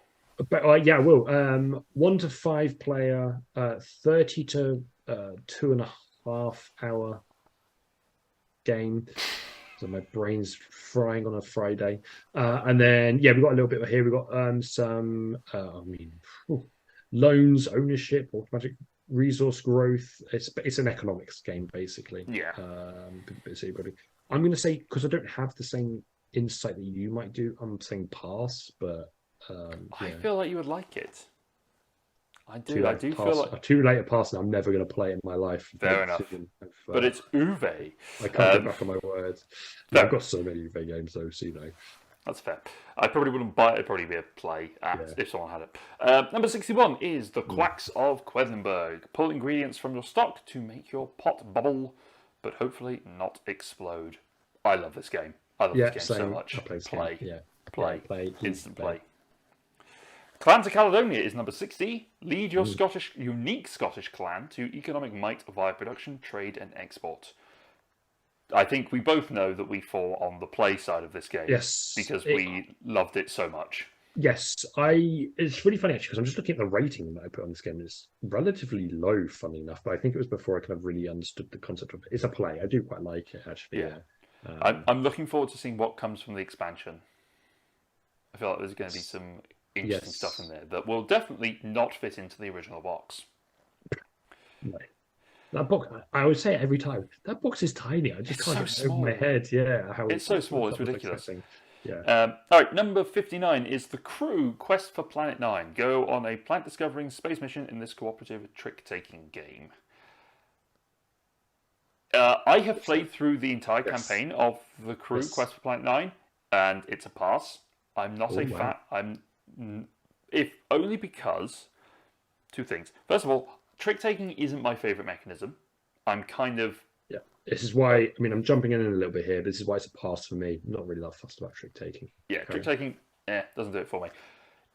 But yeah, I will. 1 to 5 player, 30 to 2.5 hour game. So my brain's frying on a Friday. And then yeah, we've got a little bit here. We've got some loans, ownership, automatic resource growth. It's an economics game basically. Yeah. I'm going to say, because I don't have the same insight that you might do, I'm saying pass, but I feel like you would like it. I do. I do feel like too late a pass, and I'm never going to play it in my life. Fair enough. But it's Uwe. I can't get back on my words. Yeah, I've got so many Uwe games, though, so you know. That's fair. I probably wouldn't buy it. It'd probably be a play if someone had it. Number 61 is The Quacks of Quedlinburg. Pull ingredients from your stock to make your pot bubble, but hopefully not explode. I love this game. I love this game so much. Play. Instant play. Clans of Caledonia is number 60. Lead your unique Scottish clan to economic might via production, trade, and export. I think we both know that we fall on the play side of this game. Yes. Because we loved it so much. Yes. It's really funny, actually, because I'm just looking at the rating that I put on this game. It's relatively low, funny enough, but I think it was before I kind of really understood the concept of it. It's a play. I do quite like it, actually. Yeah. I'm looking forward to seeing what comes from the expansion. I feel like there's going to be some interesting stuff in there that will definitely not fit into the original box. No. That box, I always say it every time. That box is tiny. I just can't get it over my head. Yeah, it's so small. It's ridiculous. Yeah. All right, number 59 is The Crew Quest for Planet 9. Go on a planet discovering space mission in this cooperative trick-taking game. I have played through the entire campaign of The Crew Quest for Planet 9, and it's a pass. I'm not a fan. If only because two things. First of all, trick-taking isn't my favourite mechanism. I'm kind of... Yeah, this is why, I mean, I'm jumping in a little bit here. This is why it's a pass for me. I'm not really that fussed about trick-taking. Yeah, trick-taking, doesn't do it for me.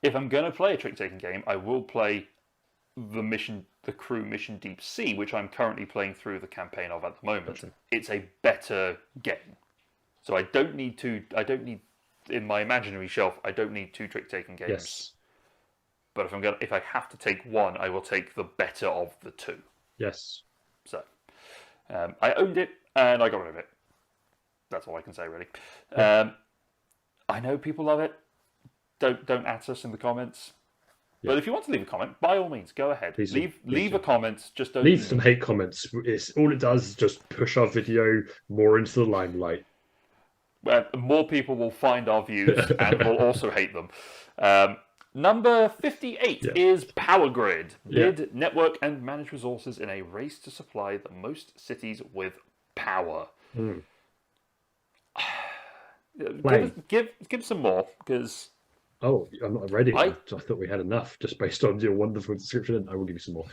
If I'm going to play a trick-taking game, I will play the Crew Mission Deep Sea, which I'm currently playing through the campaign of at the moment. Gotcha. It's a better game. So I don't need, in my imaginary shelf, I don't need 2 trick-taking games. Yes. But if I have to take one, I will take the better of the 2. Yes. So, I owned it and I got rid of it. That's all I can say, really. Yeah. I know people love it. Don't at us in the comments. But if you want to leave a comment, by all means, go ahead. Please leave a comment. Just don't leave some hate comments. It's all it does is just push our video more into the limelight. Where more people will find our views and will also hate them. Number 58 is Power Grid. Bid, network, and manage resources in a race to supply the most cities with power. Give some more, because... Oh, I'm not ready. I thought we had enough just based on your wonderful description. I will give you some more.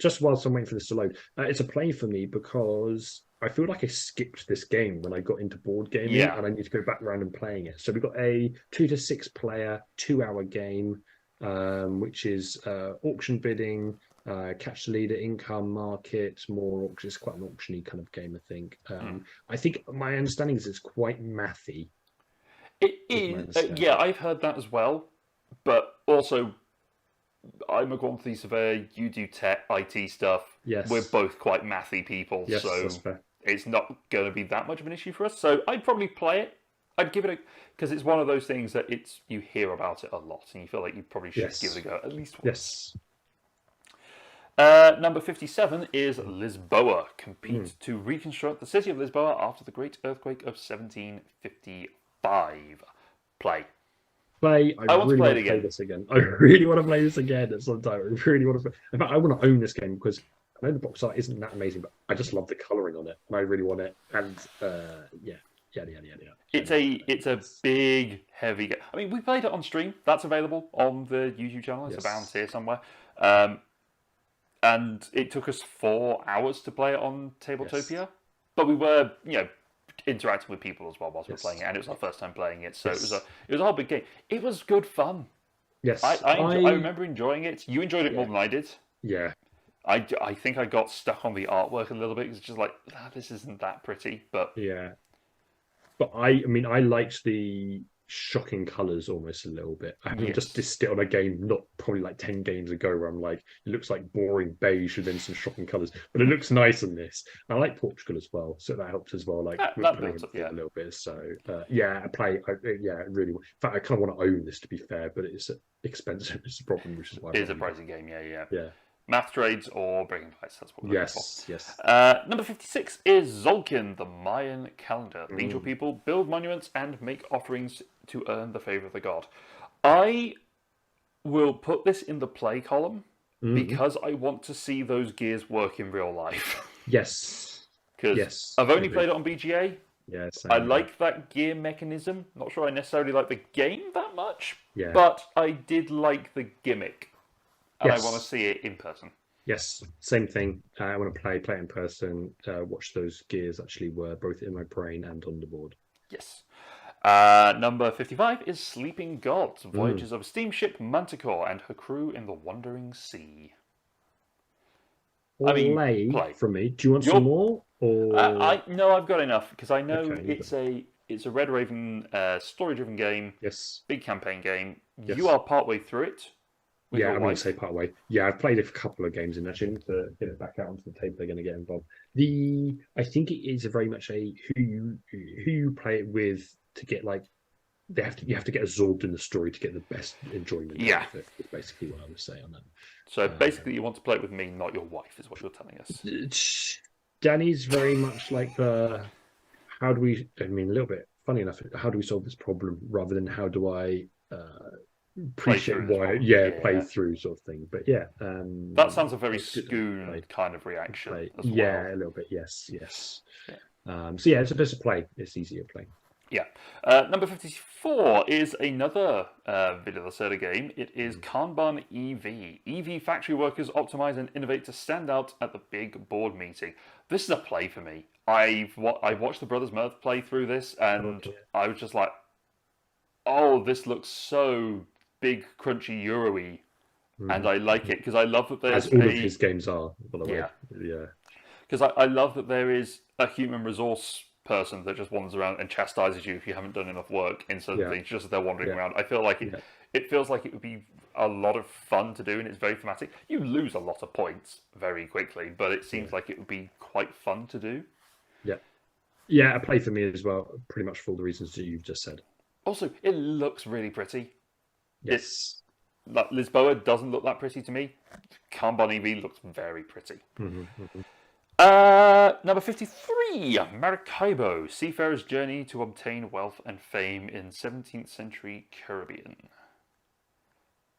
Just whilst I'm waiting for this to load, it's a play for me because I feel like I skipped this game when I got into board gaming, and I need to go back around and playing it. So we've got a 2 to 6 player, 2-hour game, which is auction bidding, catch the leader, income market, more auction. It's quite an auctiony kind of game, I think. I think my understanding is it's quite mathy. It is, I've heard that as well. But also, I'm a quantity surveyor, you do tech, IT stuff. Yes. We're both quite mathy people, so it's not going to be that much of an issue for us. So I'd probably play it. I'd give it a... Because it's one of those things that you hear about it a lot, and you feel like you probably should give it a go at least once. Number 57 is Lisboa. Compete to reconstruct the city of Lisboa after the Great Earthquake of 1755. Play. I really want to play this again. I really want to play this again at some time. I really want to. In fact, I want to own this game because I know the box art isn't that amazing, but I just love the colouring on it, and I really want it. And It's a big, heavy game. I mean, we played it on stream. That's available on the YouTube channel. It's about here somewhere. And it took us 4 hours to play it on Tabletopia, but we were, interacting with people as well whilst we were playing it, and it was our first time playing it, so it was a whole big game. It was good fun. Yes, I remember enjoying it. You enjoyed it more than I did. Yeah, I think I got stuck on the artwork a little bit. It's just like, this isn't that pretty, but but I mean, I liked the shocking colours almost a little bit. I mean, just dissed it on a game, not probably like 10 games ago, where I'm like, it looks like boring beige and then some shocking colours, but it looks nice in this. I like Portugal as well, so that helps as well. Like that builds up, a little bit. So really. In fact, I kind of want to own this, to be fair, but it's expensive. It's a problem, which is why it is a pricey game. Yeah. Math Trades or Breaking Fights, that's what we're looking for. Yes. Number 56 is Zolkin, the Mayan calendar. Lead your people, build monuments, and make offerings to earn the favour of the god. I will put this in the play column because I want to see those gears work in real life. Yes. Because I've only played it on BGA. Yes. I like that gear mechanism. Not sure I necessarily like the game that much, but I did like the gimmick. And I want to see it in person. Yes, same thing. I want to play it in person, watch those gears actually work both in my brain and on the board. Yes. Number 55 is Sleeping Gods, Voyages of a Steamship Manticore and her crew in the Wandering Sea. Play from me. Do you want some more? Or no, I've got enough because I know it's a Red Raven story-driven game. Yes. Big campaign game. Yes. You are partway through it. Yeah, I'm going to say part way. Yeah, I've played a couple of games in actually to get it back out onto the table. They're going to get involved. I think it is very much who you play it with to get like you have to get absorbed in the story to get the best enjoyment. Yeah, out of it, is basically what I would say on that. So basically, you want to play it with me, not your wife, is what you're telling us. Danny's very much like the how do we? I mean, a little bit funny enough. How do we solve this problem rather than how do I? Appreciate why play through sort of thing, but that sounds a very Scoon kind of reaction as well. A little bit. Yes. So it's a bit of play. It's easier to play. Number 54 is another Villa Lacerda game. It is Kanban EV factory workers optimize and innovate to stand out at the big board meeting. This is a play for me. I watched the Brothers Mirth play through this, and I was just like, oh, this looks so big, crunchy, Euro-y, and I like it because I love that there's as all of his games are, by the way. Yeah. Because I love that there is a human resource person that just wanders around and chastises you if you haven't done enough work in certain things, just as they're wandering around. I feel like it feels like it would be a lot of fun to do, and it's very thematic. You lose a lot of points very quickly, but it seems like it would be quite fun to do. Yeah, a play for me as well, pretty much for all the reasons that you've just said. Also, it looks really pretty. Yes. like Lisboa doesn't look that pretty to me. Kanban EV looks very pretty. Number 53, Maracaibo, Seafarer's Journey to Obtain Wealth and Fame in 17th Century Caribbean.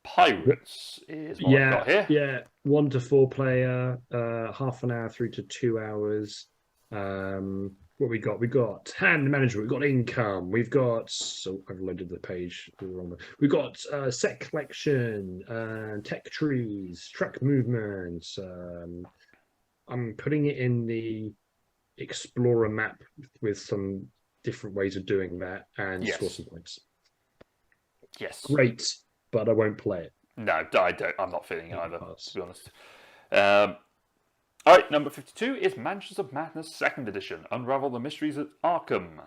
Pirates is what I've got here. Yeah, 1 to 4 player, half an hour through to 2 hours. What we got? We got hand management. We've got income. We've got. So I've loaded the page wrong. We've got set collection, tech trees, track movements. I'm putting it in the Explorer map with some different ways of doing that and score some points. Yes. Great, but I won't play it. No, I don't. I'm not feeling it either, to be honest. All right, number 52 is Mansions of Madness 2nd Edition. Unravel the mysteries at Arkham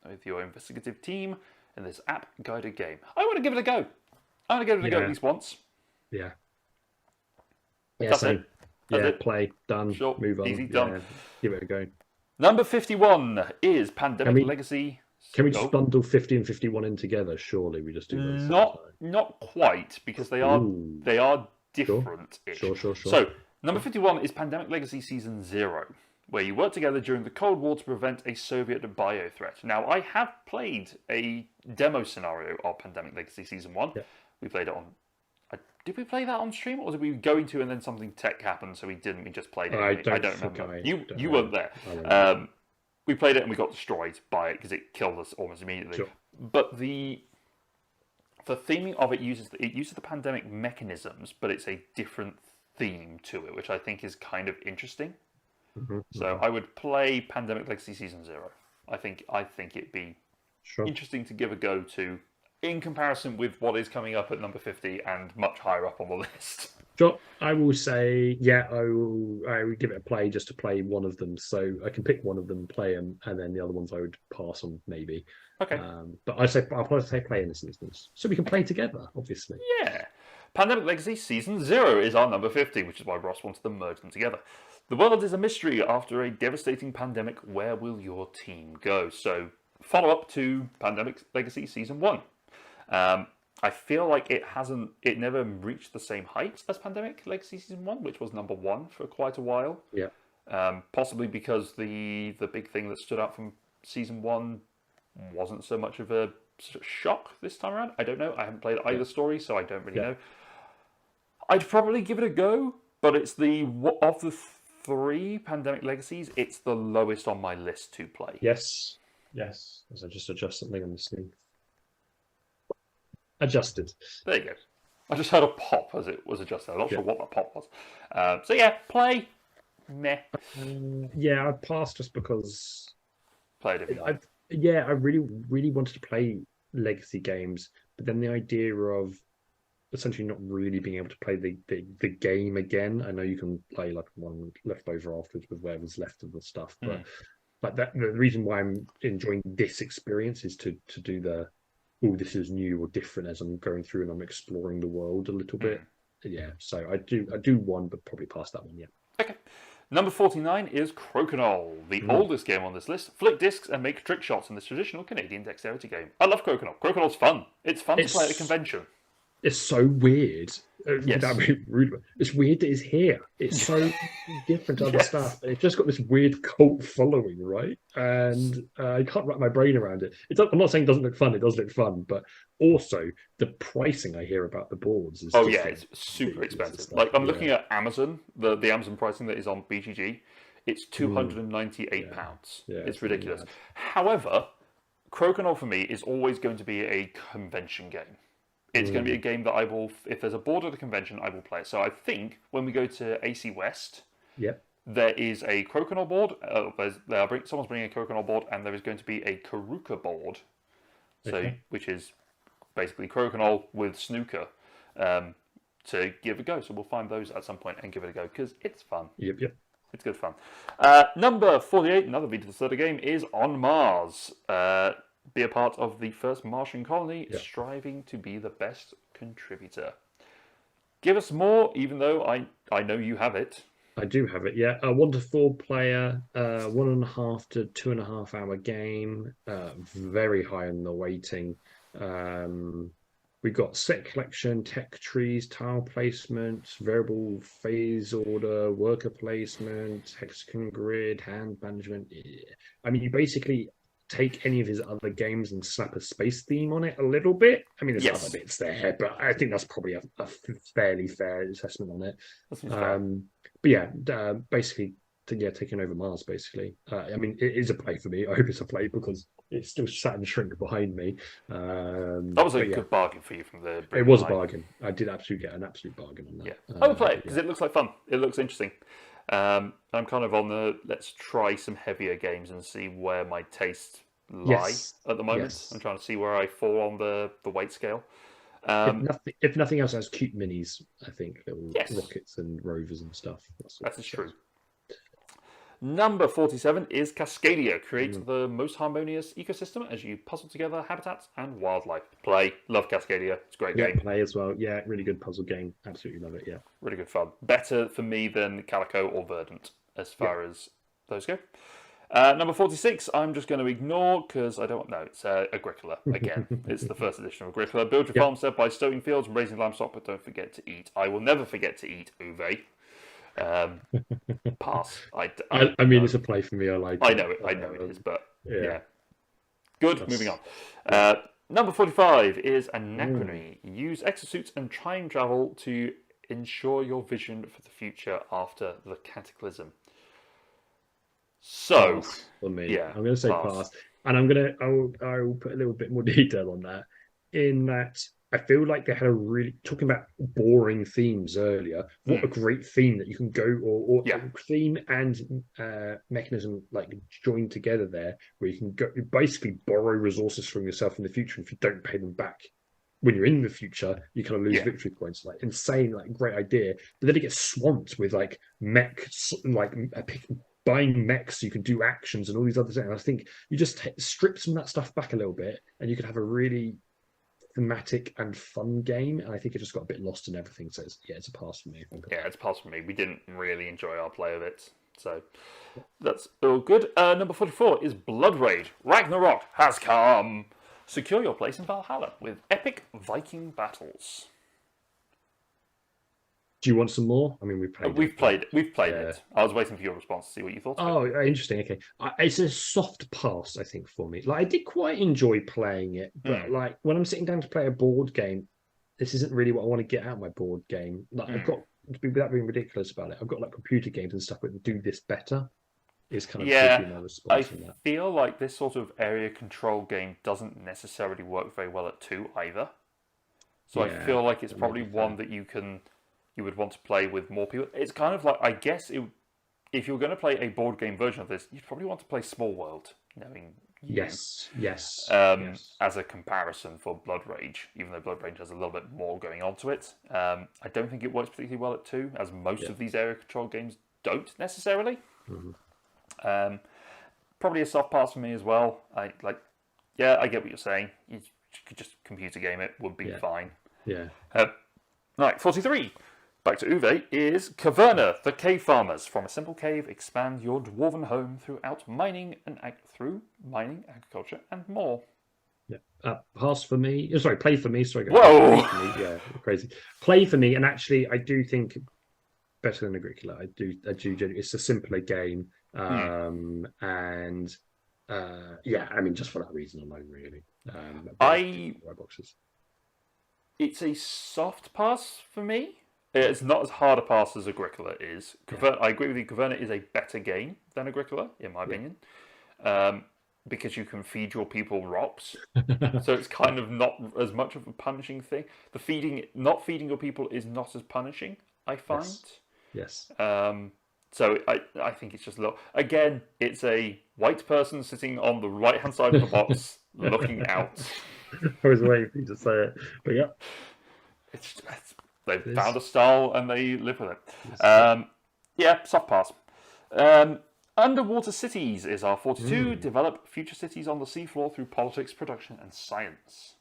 with your investigative team in this app-guided game. I want to give it a go. I want to give it a go at least once. Yeah. That's it. Yeah, play, done, sure. Move on. Easy, done. Give it a go. Number 51 is Pandemic Legacy. Can we just bundle 50 and 51 in together? Surely we just do those. Not quite, because they are different. Sure. So, number 51 is Pandemic Legacy Season 0, where you work together during the Cold War to prevent a Soviet bio threat. Now, I have played a demo scenario of Pandemic Legacy Season 1. Yeah. We played it on... Did we play that on stream, or was we going to and then something tech happened, so we didn't? We just played it. I don't remember. You weren't there. We played it and we got destroyed by it because it killed us almost immediately. Sure. But the theming of it uses the pandemic mechanisms, but it's a different theme to it, which I think is kind of interesting. So I would play Pandemic Legacy Season 0. I think it'd be interesting to give a go to, in comparison with what is coming up at number 50 and much higher up on the list. Sure, I will say, I would give it a play just to play one of them. So I can pick one of them, play them, and then the other ones I would pass on, maybe. Okay. But I'll probably say play in this instance. So we can play together, obviously. Yeah. Pandemic Legacy Season 0 is our number 50, which is why Ross wanted to merge them together. The world is a mystery after a devastating pandemic. Where will your team go? So, follow up to Pandemic Legacy Season 1. I feel like it never reached the same heights as Pandemic Legacy Season 1, which was number 1 for quite a while. Yeah. Possibly because the big thing that stood out from Season 1 wasn't so much of a shock this time around. I don't know. I haven't played either story, so I don't really know. I'd probably give it a go, but it's of the 3 Pandemic Legacies, it's the lowest on my list to play. Yes. As I just adjust something on the screen. Adjusted. There you go. I just heard a pop as it was adjusted. I'm not sure what that pop was. So yeah, play. Meh. I passed just because. Played it. I really wanted to play legacy games, but then the idea of essentially not really being able to play the game again. I know you can play like one left over afterwards with whatever's left of the stuff, but the reason why I'm enjoying this experience is to do the this is new or different as I'm going through and I'm exploring the world a little bit. Yeah, so I do one, but probably past that one. Yeah. Okay. Number 49 is Crokinole, the oldest game on this list. Flick discs and make trick shots in this traditional Canadian dexterity game. I love Crokinole. Crokinole's fun. It's fun to play at a convention. It's so weird. Yes. It's weird that it's here. It's so different to other stuff. It's just got this weird cult following, right? And I can't wrap my brain around it. I'm not saying it doesn't look fun. It does look fun, but also the pricing I hear about the boards is it's super expensive. Like I'm looking at Amazon, the Amazon pricing that is on BGG. It's £298. Yeah, it's ridiculous. Mad. However, Crokinole for me is always going to be a convention game. It's going to be a game that I will, if there's a board at a convention, I will play it. So I think when we go to AC West, there is a Crokinole board. Someone's bringing a Crokinole board, and there is going to be a Karuka board, which is basically Crokinole with snooker, to give a go. So we'll find those at some point and give it a go because it's fun. Yep. It's good fun. Number 48, another Vita Deserta game, is On Mars. Be a part of the first Martian colony, striving to be the best contributor. Give us more, even though I know you have it. I do have it, yeah. A 1 to 4 player, 1.5 to 2.5 hour game. Very high in the weighting. We've got set collection, tech trees, tile placement, variable phase order, worker placement, hexagon grid, hand management. I mean, you basically take any of his other games and slap a space theme on it a little bit. I mean, there's other Yes, bits there, but I think that's probably a fairly fair assessment on it. that seems fair. But yeah, basically, taking over Mars. Basically, I mean, it is a play for me. I hope it's a play because it's still sat and shrink behind me. That was a But yeah, good bargain for you from the. it was a bargain. I did absolutely get an absolute bargain on that. Yeah, I would play it because it looks like fun. It looks interesting. I'm kind of on the let's try some heavier games and see where my tastes lie at the moment. Yes. I'm trying to see where I fall on the weight scale. If nothing else, has cute minis. I think little Yes. rockets and rovers and stuff. That is true. Number 47 is Cascadia. Create the most harmonious ecosystem as you puzzle together habitats and wildlife. Play. Love Cascadia. It's a great game. Play as well. Yeah, really good puzzle game. Absolutely love it. Yeah. Really good fun. Better for me than Calico or Verdant as far as those go. Number 46, I'm just going to ignore because I don't know. It's Agricola again. It's the first edition of Agricola. Build your farmstead by sowing fields and raising livestock, but don't forget to eat. I will never forget to eat Uwe. Pass. I mean, it's a play for me. I like. I know it. I know it is, but yeah. Good. Moving on. Number 45 is Anachrony. Use exosuits and time travel to ensure your vision for the future after the cataclysm. So, for me, yeah, I'm going to say pass, and I will put a little bit more detail on that. In that, I feel like they had a really talking about boring themes earlier. What a great theme that you can go or theme and mechanism like joined together there, where you can go basically borrow resources from yourself in the future. If you don't pay them back when you're in the future, you kind of lose victory points. Like insane, like great idea, but then it gets swamped with like mechs, like buying mechs so you can do actions and all these other things. And I think you just strip some of that stuff back a little bit, and you could have a really thematic and fun game. And I think it just got a bit lost in everything. So it's a pass for me. Yeah, it's a pass for me. We didn't really enjoy our play of it, so that's all good. Number 44 is Blood Rage. Ragnarok has come. Secure your place in Valhalla with epic Viking battles. Do you want some more? I mean, we've played it. I was waiting for your response to see what you thought. Oh, interesting. Okay, it's a soft pass, I think, for me. Like, I did quite enjoy playing it, but like when I'm sitting down to play a board game, this isn't really what I want to get out of my board game. Like, I've got, without being ridiculous about it, I've got like computer games and stuff that do this better. Is kind of my response I feel like this sort of area control game doesn't necessarily work very well at 2 either. So I feel like it's probably one that you would want to play with more people. It's kind of like, I guess, if you're going to play a board game version of this, you'd probably want to play Small World, knowing you. Yes. As a comparison for Blood Rage, even though Blood Rage has a little bit more going on to it. I don't think it works particularly well at 2, as most of these area control games don't necessarily. Probably a soft pass for me as well. I get what you're saying. You could just computer game it, would be fine. Yeah. Right, 43. Back to Uwe is Caverna, the Cave Farmers. From a simple cave, expand your dwarven home through mining, agriculture, and more. Yeah. Pass for me. Sorry, play for me. Sorry. Whoa! Yeah, crazy. Play for me, and actually, I do think better than Agricola. I do. It's a simpler game, and I mean, just for that reason alone, really. It's a soft pass for me. It's not as hard a pass as Agricola is. I agree with you. Caverna is a better game than Agricola, in my opinion, because you can feed your people ROPS. So it's kind of not as much of a punishing thing. Not feeding your people is not as punishing, I find. Yes. So I think it's just low. Again, it's a white person sitting on the right-hand side of the box, looking out. I was waiting for you to say it, but yeah. They've found a style and they live with it. Soft pass. Underwater Cities is our 42. Develop future cities on the seafloor through politics, production, and science.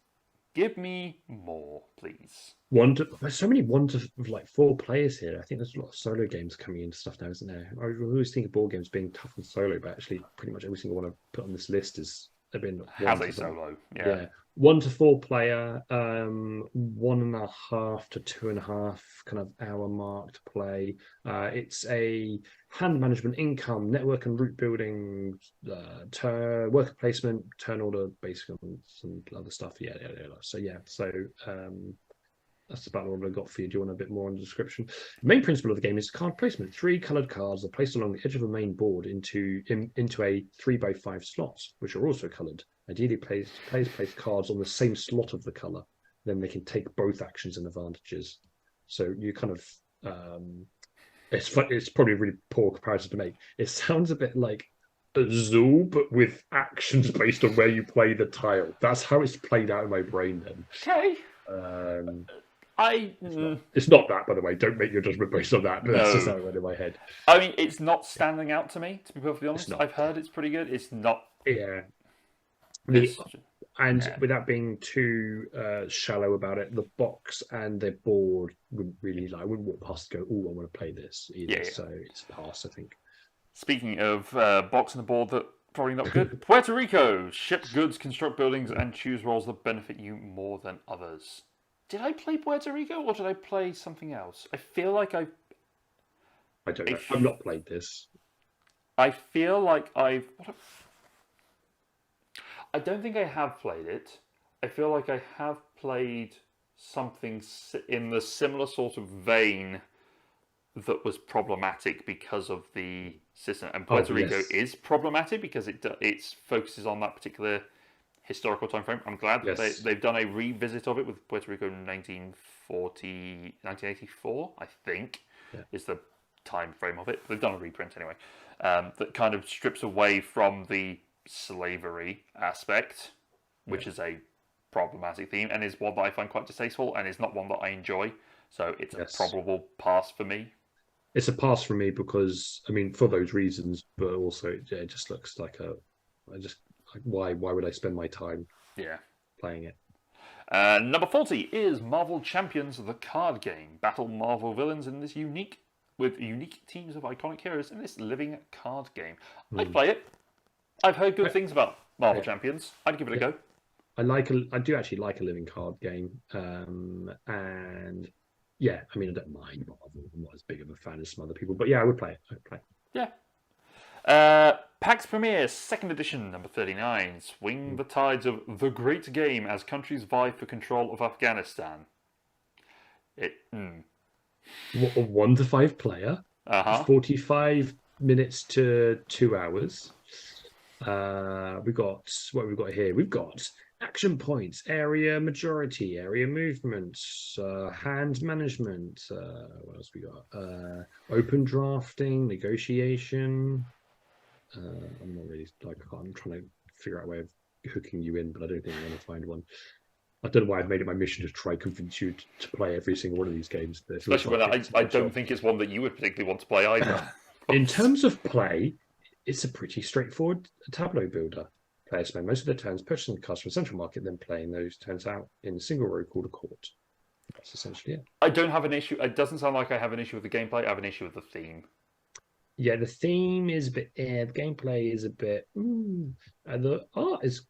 Give me more, please. There's so many ones of like 4 players here. I think there's a lot of solo games coming into stuff now, isn't there? I always think of board games being tough and solo, but actually pretty much every single one I've put on this list has a solo. Yeah. 1 to 4 player, 1.5 to 2.5 kind of hour mark to play. It's a hand management, income, network and route building, worker placement, turn order, basic and some other stuff. Yeah. So that's about all I've got for you. Do you want a bit more on the description? The main principle of the game is card placement. 3 coloured cards are placed along the edge of the main board into a 3x5 slots, which are also coloured. Ideally, players place cards on the same slot of the colour. Then they can take both actions and advantages. So you kind of it's probably a really poor comparison to make. It sounds a bit like a zoo, but with actions based on where you play the tile. That's how it's played out in my brain then. Okay. It's not that, by the way. Don't make your judgment based on that. But that's just how it went in my head. I mean, it's not standing out to me, to be perfectly honest. I've heard it's pretty good. It's not. Yeah. Without being too shallow about it, the box and the board wouldn't walk past and go, "Oh, I want to play this." Either. Yeah. So it's a pass, I think. Speaking of box and the board that probably not good. Puerto Rico. Ship goods, construct buildings, and choose roles that benefit you more than others. Did I play Puerto Rico or did I play something else? I feel like I don't know. I've not played this. I feel like I don't think I have played it. I feel like I have played something in the similar sort of vein that was problematic because of the system. And Puerto Rico is problematic because it focuses on that particular historical time frame. I'm glad that they've done a revisit of it with Puerto Rico in 1984, I think, is the time frame of it. They've done a reprint anyway, that kind of strips away from the slavery aspect, which is a problematic theme and is one that I find quite distasteful and is not one that I enjoy. So it's a probable pass for me. It's a pass for me because, I mean, for those reasons, but also it just looks like why would I spend my time playing it? Number 40 is Marvel Champions, the card game. Battle Marvel villains with unique teams of iconic heroes in this living card game. I'd play it. I've heard good things about Marvel Champions. I'd give it a go. I do actually like a living card game. And yeah, I mean, I don't mind Marvel. I'm not as big of a fan as some other people, but yeah, I would play it. Yeah. PAX Premier 2nd edition, number 39. Swing the tides of the great game as countries vie for control of Afghanistan. 1 to 5 player. 45 minutes to 2 hours. We've got here. We've got action points, area majority, area movement, hand management. What else we got? Open drafting, negotiation. I'm not really I'm trying to figure out a way of hooking you in, but I don't think I'm going to find one. I don't know why I've made it my mission to try convince you to play every single one of these games. Especially when I don't think it's one that you would particularly want to play either. In terms of play, it's a pretty straightforward tableau builder. Players spend most of their turns purchasing cards from a central market, then playing those turns out in a single row called a court. That's essentially it. I don't have an issue. It doesn't sound like I have an issue with the gameplay. I have an issue with the theme. Yeah, the theme is a bit the gameplay is a bit and the art is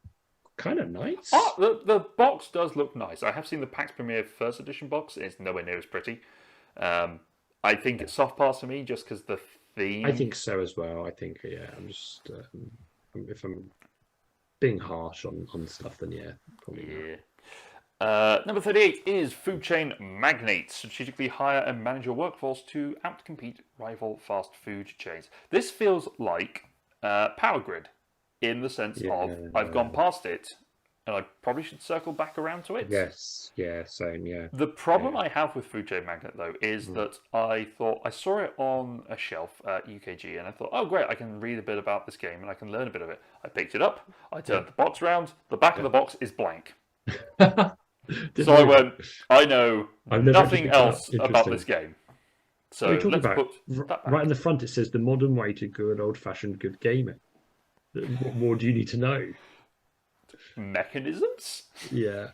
kind of nice. The box does look nice. I have seen the PAX Premier 1st edition box. It's nowhere near as pretty. I think it's soft pass for me just because the theme. I think so as well. I think I'm just if I'm being harsh on stuff, then probably not. Number 38 is Food Chain Magnate. Strategically hire and manage your workforce to outcompete rival fast food chains. This feels like Power Grid in the sense of I've gone past it and I probably should circle back around to it. Yes, same, yeah. The problem I have with Food Chain Magnate, though, is that I saw it on a shelf at UKG and I thought, oh, great, I can read a bit about this game and I can learn a bit of it. I picked it up, I turned the box around, the back of the box is blank. So I went, I know nothing else about this game. So let's put that back. Right in the front it says the modern way to good old-fashioned good gaming. What more do you need to know? Mechanisms? Yeah.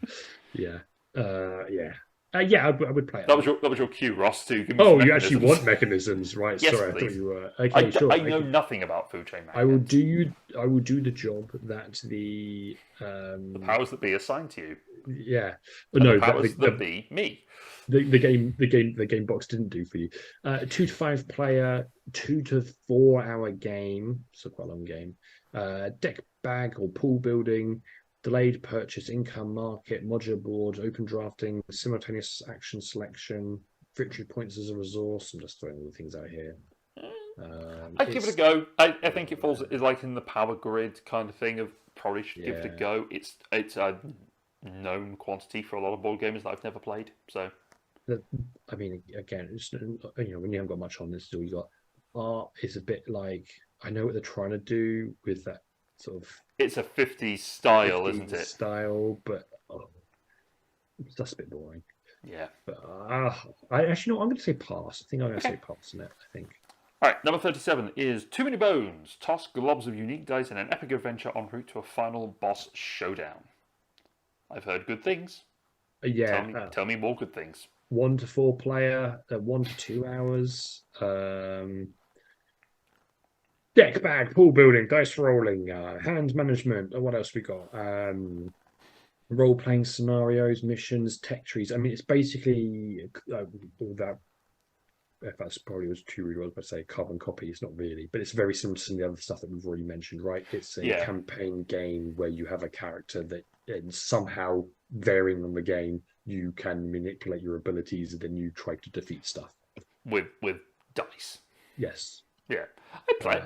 Yeah, I would play it. That was your cue, Ross, to give me some Oh, you actually mechanisms. want mechanisms, right? Yes, Sorry, I thought please. you were. Okay, sure. I know nothing about food chain I will magnets. do you. I will do the job that The powers that be assigned to you, yeah. and the No, that powers that be me. the game box didn't do for you. 2 to 5 player, 2 to 4 hour game. So quite a long game. Deck bag or pool building, delayed purchase, income market, modular boards, open drafting, simultaneous action selection, victory points as a resource. I'm just throwing all the things out here. I'd give it a go. I think it falls is like in the power grid kind of thing of probably should give it a Yeah. go. It's a known quantity for a lot of board gamers that I've never played. So I mean, again, it's, when you haven't got much on this, all you got art is a bit like I know what they're trying to do with that sort of it's a 50s style, 50s isn't it? style, but it's just a bit boring. Yeah. But I actually know I'm going to say pass. I think I'm going to say pass on it. I think. All right, number 37 is Too Many Bones. Toss globs of unique dice in an epic adventure en route to a final boss showdown. I've heard good things. Yeah. Tell me more good things. 1 to 4 player, 1 to 2 hours. Deck bag, pool building, dice rolling, hand management. What else we got? Role playing scenarios, missions, tech trees. I mean, it's basically all that. If that's probably was too rude, I was about to say carbon copy. It's not really, but it's very similar to the other stuff that we've already mentioned, right? It's a campaign game where you have a character that, and somehow varying on the game, you can manipulate your abilities, and then you try to defeat stuff with dice. Yes. Yeah, I'd play it.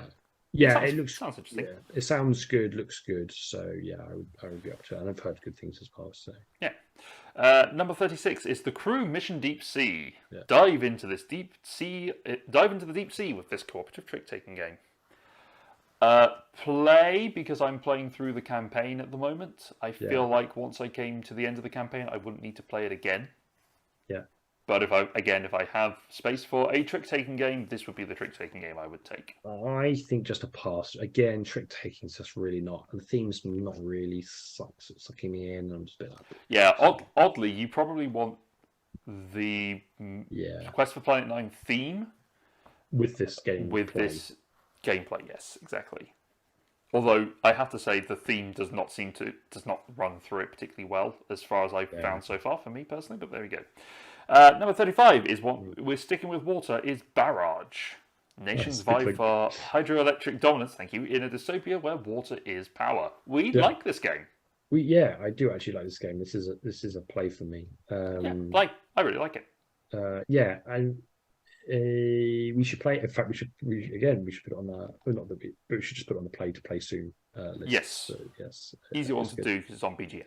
Yeah, sounds interesting. Yeah, it sounds good, looks good. So yeah, I would be up to it, and I've heard good things as well. So yeah. Number 36 is The Crew Mission Deep Sea. Yeah. Dive into the deep sea with this cooperative trick-taking game. Play because I'm playing through the campaign at the moment. I feel like once I came to the end of the campaign, I wouldn't need to play it again. Yeah. But if I have space for a trick-taking game, this would be the trick-taking game I would take. I think just a pass. Again, trick-taking is just really not. The theme's not really sucking me in. I'm just a bit like... Yeah, oddly, you probably want the Quest for Planet 9 theme with this game. This gameplay, yes, exactly. Although I have to say the theme does not run through it particularly well as far as I've found so far for me personally. But there we go. Number 35 is what we're sticking with. Water is Barrage. Nations vie for hydroelectric dominance. Thank you. In a dystopia where water is power. We like this game. I do actually like this game. This is a play for me. Play. I really like it. And we should play. In fact, we should put it on but we should just put it on the play to play soon list. Yes. So, yes. Easy one to do because it's on BGA.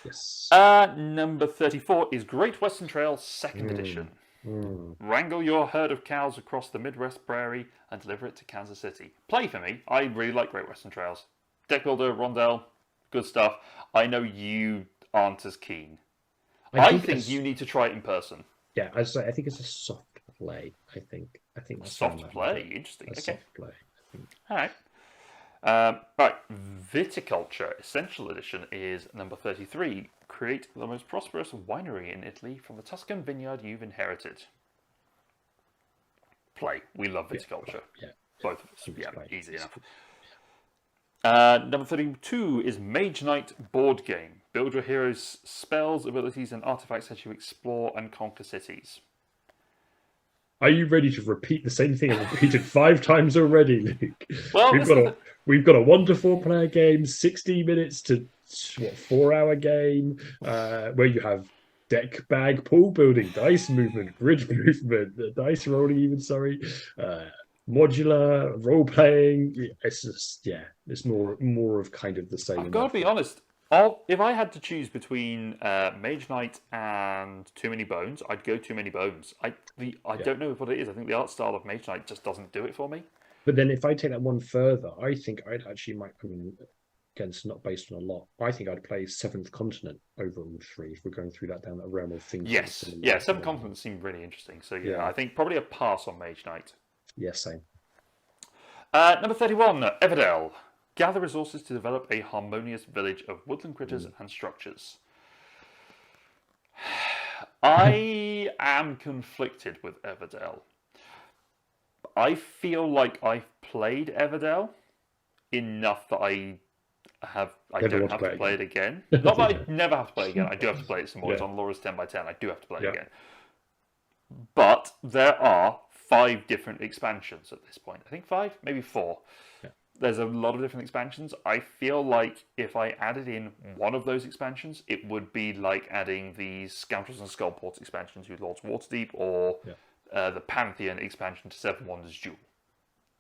Yes. Number 34 is Great Western Trail 2nd Edition. Wrangle your herd of cows across the Midwest Prairie and deliver it to Kansas City. Play for me. I really like Great Western Trails. Deck builder, rondelle, good stuff. I know you aren't as keen. I think you need to try it in person. Yeah, I think it's a soft play. I think that's soft play. Interesting. Okay. Soft play. I think. All right. Right, Viticulture Essential Edition is number 33. Create the most prosperous winery in Italy from the Tuscan vineyard you've inherited. Play. We love viticulture. Yeah. Both of us. Yeah, play. Easy enough. Number 32 is Mage Knight board game. Build your hero's spells, abilities, and artifacts as you explore and conquer cities. Are you ready to repeat the same thing I've repeated 5 times already, Luke? Well, we've got a 1 to 4 player game, 60 minutes to 4-hour game, where you have deck bag, pool building, dice movement, grid movement, dice rolling, modular role playing. It's just it's more of kind of the same. I've got to be honest. If I had to choose between Mage Knight and Too Many Bones, I'd go Too Many Bones. I don't know what it is. I think the art style of Mage Knight just doesn't do it for me. But then if I take that one further, I think I'd actually again, it's not based on a lot. I think I'd play Seventh Continent over all 3 if we're going through that down that realm of things. Yes, Seventh Continent seemed really interesting. So I think probably a pass on Mage Knight. Yeah, same. Number 31, Everdell. Gather resources to develop a harmonious village of woodland critters and structures. I am conflicted with Everdell. I feel like I've played Everdell enough that I Never don't want to have play to it play again. it again. Not that I Yeah. never have to play it again. I do have to play it some more. It's Yeah. on Laura's 10x10. I do have to play it Yeah. again. But there are 5 different expansions at this point. I think 5, maybe 4. Yeah. There's a lot of different expansions. I feel like if I added in one of those expansions, it would be like adding the Scoundrels and Skullport expansion to Lord's Waterdeep, or the Pantheon expansion to Seven Wonders Duel.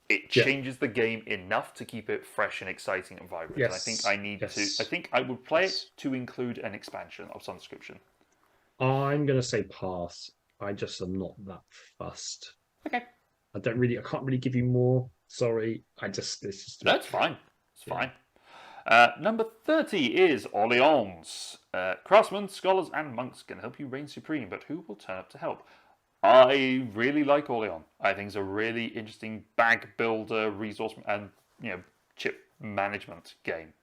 It Yeah. changes the game enough to keep it fresh and exciting and vibrant. Yes. And I think I need to. Yes. I think I would play Yes. it to include an expansion of some description. I'm gonna say pass. I just am not that fussed. Okay. I can't really give you more. Sorry. It's just. That's fine. It's fine. Number 30 is Orleans. Craftsmen, scholars, and monks can help you reign supreme, but who will turn up to help? I really like Orleans. I think it's a really interesting bag builder, resource, and chip management game.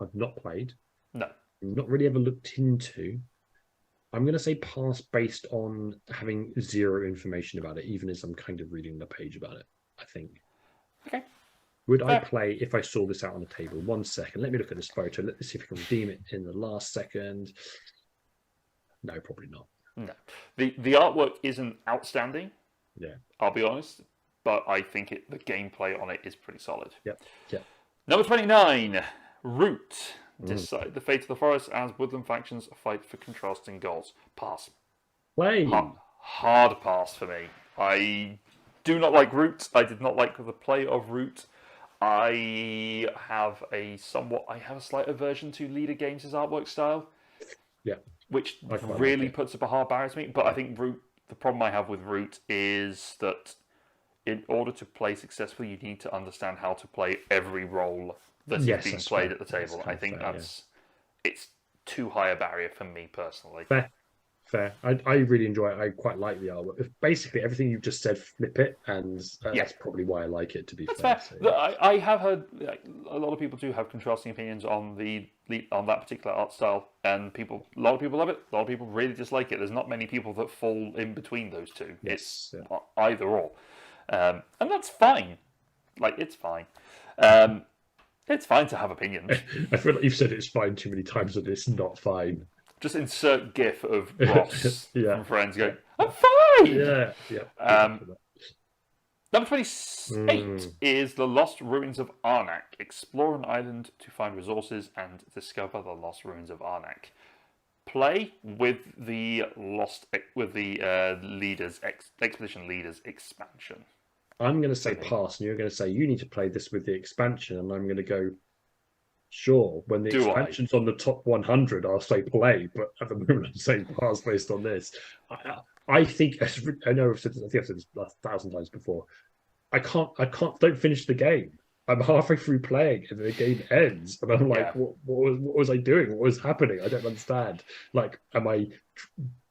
I've not played. No. Not really ever looked into. I'm going to say pass based on having zero information about it, even as I'm kind of reading the page about it, I think. Okay. Would I play if I saw this out on the table? 1 second. Let me look at this photo. Let's see if I can redeem it in the last second. No, probably not. No. The artwork isn't outstanding. Yeah. I'll be honest. But I think the gameplay on it is pretty solid. Yep. Yeah. Number 29, Root. Decide the fate of the forest as woodland factions fight for contrasting goals. Pass. Play. Hard pass for me. I do not like Root. I did not like the play of Root. I have a slight aversion to Leader Games' artwork style. Yeah. Which really puts up a hard barrier to me. But I think Root, the problem I have with Root is that in order to play successfully, you need to understand how to play every role that is being played at the table. I think it's too high a barrier for me personally. Fair. I really enjoy it. I quite like the artwork. Basically, everything you've just said, flip it, and that's probably why I like it. To be fair, so, I have heard a lot of people do have contrasting opinions on that particular art style, and a lot of people love it. A lot of people really dislike it. There's not many people that fall in between those two. It's either or, and that's fine. It's fine. It's fine to have opinions. I feel like you've said it's fine too many times, and it's not fine. Just insert GIF of Ross from Friends going, "I'm fine." Yeah. Number 28 is The Lost Ruins of Arnak. Explore an island to find resources and discover the lost ruins of Arnak. Play with the Expedition Leaders expansion. I'm going to say pass, and you're going to say you need to play this with the expansion, and I'm going to go, sure. When the expansion's on the top 100, I'll say play, but at the moment I'm saying pass based on this. I think, I know I've said this 1,000 times before, don't finish the game. I'm halfway through playing and the game ends, and I'm like, what was I doing? What was happening? I don't understand. Am I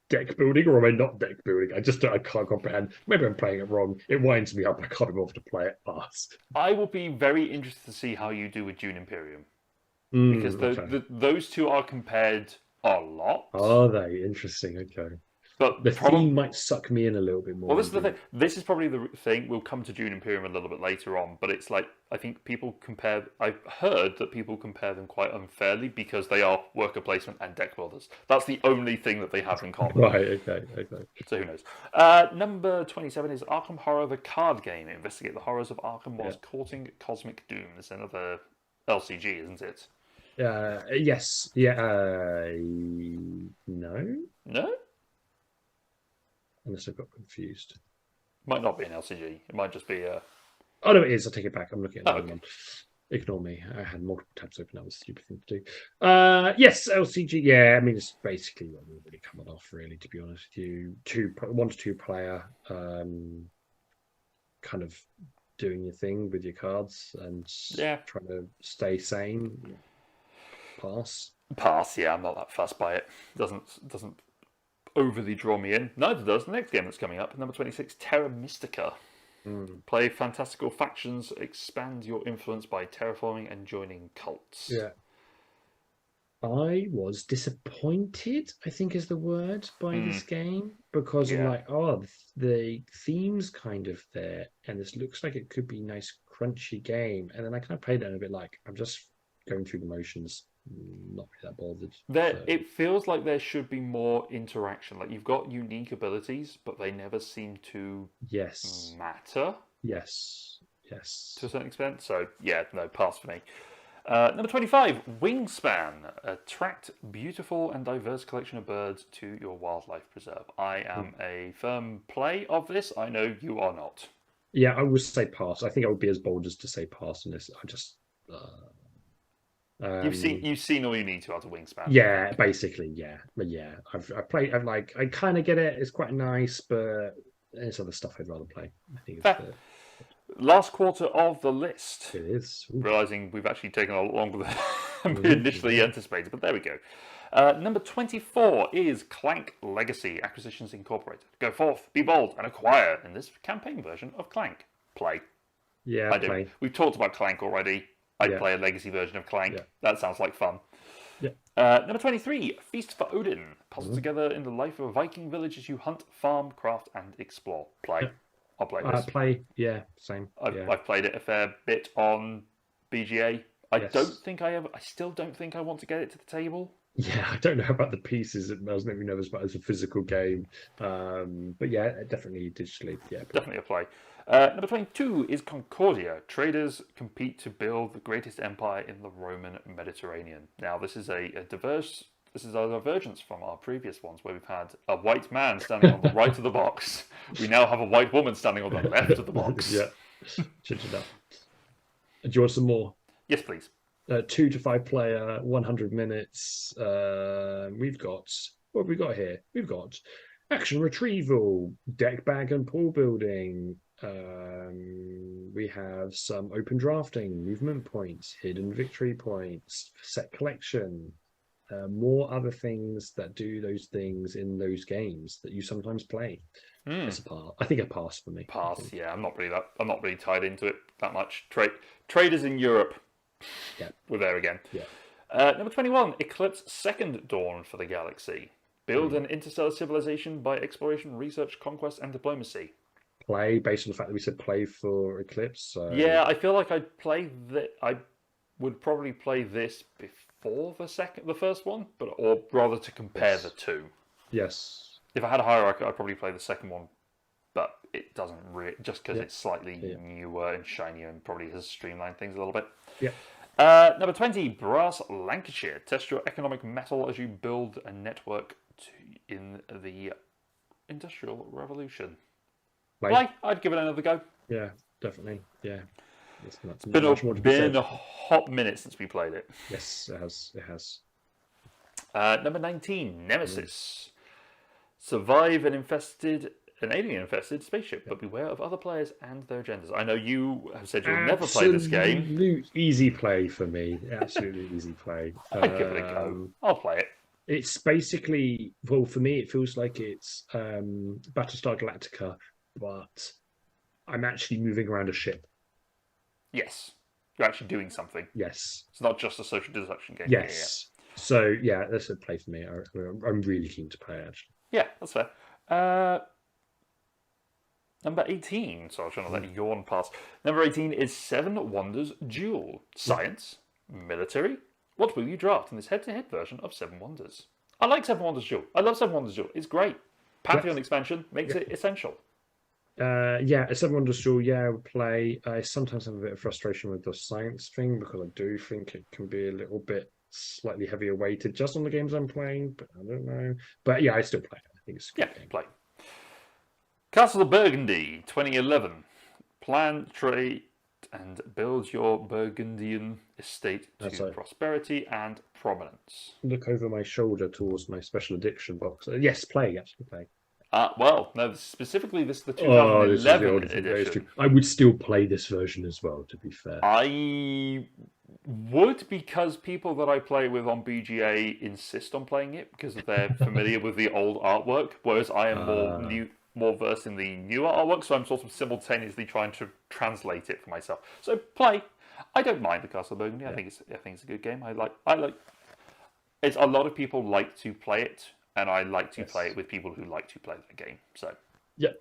deck building or am I not deck building? I can't comprehend. Maybe I'm playing it wrong. It winds me up. I can't be bothered to play it fast. I will be very interested to see how you do with Dune Imperium, because those two are compared a lot. Are they? Interesting. Okay. But the theme might suck me in a little bit more. Well, this is the thing. This is probably the thing. We'll come to Dune Imperium a little bit later on, but it's I think people compare. I've heard that people compare them quite unfairly because they are worker placement and deck builders. That's the only thing that they have in common. Right. Okay. So who knows? Number 27 is Arkham Horror: The Card Game. Investigate the horrors of Arkham whilst courting cosmic doom. It's another LCG, isn't it? Yes. Yeah. No. No. Unless I got confused. Might not be an LCG. It might just be a... Oh, no, it is. I take it back. I'm looking at another one. Ignore me. I had multiple tabs open. That was a stupid thing to do. Yes, LCG. Yeah, I mean, it's basically what we're really coming off, really, to be honest with you. 1 to 2 player, kind of doing your thing with your cards and trying to stay sane. Pass. Yeah. I'm not that fussed by it. Doesn't overly draw me in. Neither does the next game that's coming up, number 26, Terra Mystica. Play fantastical factions, expand your influence by terraforming and joining cults. Yeah. I was disappointed, I think is the word, by Hmm. this game because I'm Yeah. like, oh, the theme's kind of there, and this looks like it could be a nice, crunchy game. And then I kind of played it and a bit like, I'm just going through the motions, not really that bothered. So, It feels like there should be more interaction. Like you've got unique abilities, but they never seem to yes, matter yes, to a yes. certain extent. So yeah, no, pass for me. Number 25, Wingspan. Attract beautiful and diverse collection of birds to your wildlife preserve. I am a firm play of this. I know you are not. Yeah, I would say pass. I think I would be as bold as to say pass on this. I just, um, You've seen all you need to out of Wingspan, I yeah, think. basically, yeah, but yeah, I played. I'm like, I kind of get it. It's quite nice, but there's other stuff I'd rather play. I think it's Fair. the Last quarter of the list. it is. Ooh. Realizing we've actually taken a lot longer than we initially Mhm. anticipated, but there we go. Number 24 is Clank Legacy Acquisitions Incorporated. Go forth, be bold, and acquire in this campaign version of Clank. Play. Yeah, I do. play. We've talked about Clank already. I'd Yeah, play a legacy version of Clank. yeah, That sounds like fun. yeah. Number 23, Feast for Odin. Puzzle Mhm. together in the life of a Viking village as you hunt, farm, craft, and explore. Play. Yeah. I'll play this. Play. Yeah, same. Yeah. I've played it a fair bit on BGA. I don't Yes. think I still don't think I want to get it to the table. Yeah, I don't know about the pieces. I was never nervous about as a physical game. But yeah, definitely digitally. Yeah, play. Definitely a play. Number 22 is Concordia. Traders compete to build the greatest empire in the Roman Mediterranean. Now, this is a diverse. This is a divergence from our previous ones, where we've had a white man standing on the right of the box. We now have a white woman standing on the left of the box. Yeah, change it up. Do you want some more? Yes, please. 2 to 5 player, 100 minutes. We've got what have we got here? We've got action retrieval, deck bag and pool building. We have some open drafting, movement points, hidden victory points, set collection, more other things that do those things in those games that you sometimes play. Hmm. It's a pass. I think a pass for me. I Pass. think. Yeah, I'm not really tied into it that much. Traders in Europe. Yeah, We're there again. yeah. Number 21, Eclipse Second Dawn for the Galaxy. Build Mm. an interstellar civilization by exploration, research, conquest, and diplomacy. Play based on the fact that we said play for Eclipse. So Yeah, I feel like I'd play that. I would probably play this before the first one, or rather to compare the yes, two. yes, If I had a hierarchy, I'd probably play the second one, but it doesn't really, just because yeah, it's slightly yeah, newer and shinier and probably has streamlined things a little bit. yeah. Number 20, Brass Lancashire. Test your economic mettle as you build a network in the Industrial Revolution. Play. I'd give it another go. Yeah, definitely. Yeah, there's not Been much more to be been said. a hot minute since we played it. Yes, it has. It has. Number 19, Nemesis. Survive an alien-infested spaceship, but beware of other players and their agendas. I know you have said you'll never play this game. Absolute easy play for me. Absolutely easy play. I'd give it a go. I'll play it. It's basically, well, for me, it feels like it's Battlestar Galactica, but I'm actually moving around a ship. Yes. You're actually doing something. Yes. It's not just a social deduction game. Yes. So yeah, that's a play for me. I'm really keen to play actually. Yeah, that's fair. Number 18. So I was trying to let yawn pass. Number 18 is Seven Wonders Duel. Science, military. What will you draft in this head-to-head version of Seven Wonders? I like Seven Wonders Duel. I love Seven Wonders Duel. It's great. Pantheon expansion makes it essential. Yeah, a Seven Wonders Duel, yeah, I would play. I sometimes have a bit of frustration with the science thing because I do think it can be a little bit slightly heavier weighted just on the games I'm playing, but I don't know. But yeah, I still play it. I think it's a good game. Play. Castle of Burgundy, 2011. Plan, trade, and build your Burgundian estate to prosperity and prominence. Look over my shoulder towards my special addiction box. Yes, play, actually play. Well, no, specifically this is the 2011 edition. I would still play this version as well, to be fair. I would, because people that I play with on BGA insist on playing it because they're familiar with the old artwork, whereas I am more versed in the newer artwork, so I'm sort of simultaneously trying to translate it for myself. So play. I don't mind the Castle of Burgundy. I think it's a good game. it's a lot of people like to play it, and I like to play Yes. it with people who like to play the game. So, Yeah.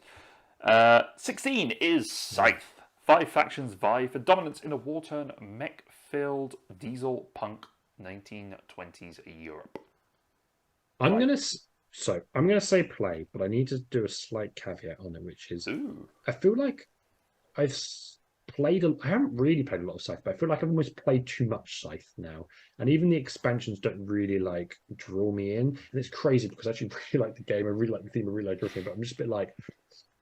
16 is Scythe. 5 factions vie for dominance in a war-torn, mech-filled diesel punk 1920s Europe. I'm Play. gonna I'm gonna say play, but I need to do a slight caveat on it, which is Ooh. I feel like I've played. I haven't really played a lot of Scythe, but I feel like I've almost played too much Scythe now, and even the expansions don't really like draw me in. And it's crazy because I actually really like the game. I really like the theme. I really like everything, but I'm just a bit like,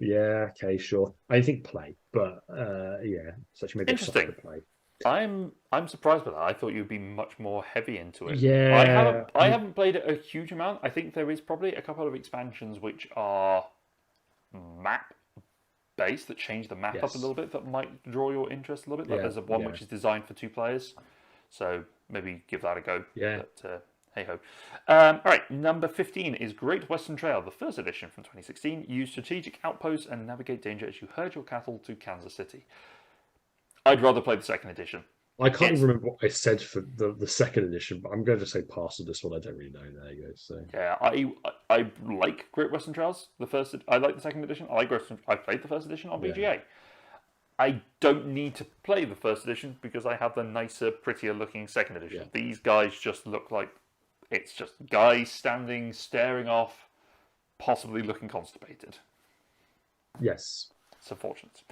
yeah, okay, sure. I think play, but yeah, it's actually maybe a Interesting. softer play. I'm surprised by that. I thought you'd be much more heavy into it. Yeah, I haven't played it a huge amount. I think there is probably a couple of expansions which are map based that change the map up a yes, little bit that might draw your interest a little bit. Like yeah, there's a one yeah, which is designed for 2 players, so maybe give that a go. yeah. But hey ho. All right, number 15 is Great Western Trail, the first edition from 2016. Use strategic outposts and navigate danger as you herd your cattle to Kansas City. I'd rather play the second edition. I can't It's even remember what I said for the second edition, but I'm going to say pass on this one. I don't really know. There you go. So yeah, I like Great Western Trails. I like the second edition. I played the first edition on yeah, BGA. I don't need to play the first edition because I have the nicer, prettier looking second edition. Yeah. These guys just look like it's just guys standing, staring off, possibly looking constipated. yes. It's unfortunate.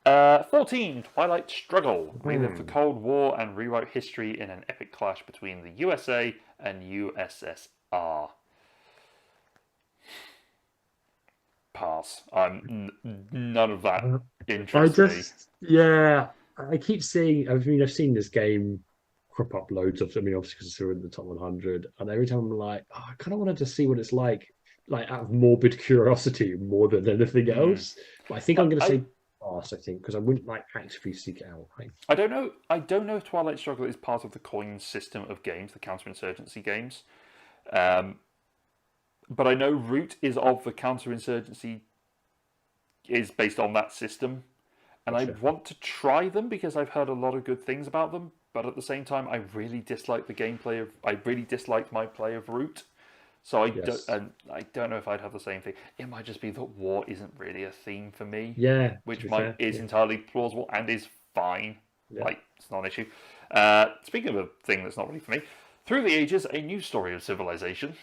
14, Twilight Struggle. Relive the Cold War and rewrite history in an epic clash between the USA and USSR. Pass. None of that interests me. Yeah, I keep seeing. I've seen this game crop up loads of. I mean, obviously because it's still in the top 100, and every time I'm like, oh, I kind of wanted to see what it's like out of morbid curiosity more than anything else. But I think I'm going to say pass. I think because I wouldn't like actively seek it out. Right? I don't know. I don't know if Twilight Struggle is part of the coin system of games, the counterinsurgency games. But I know Root is of the counterinsurgency, is based on that system. And Gotcha. I want to try them because I've heard a lot of good things about them. But at the same time, I really dislike the gameplay of. I really disliked my play of Root. So I don't know if I'd have the same thing. It might just be that war isn't really a theme for me. Yeah, which is entirely plausible and is fine. Yeah. Like it's not an issue. Speaking of a thing that's not really for me, Through the Ages, a new story of civilization.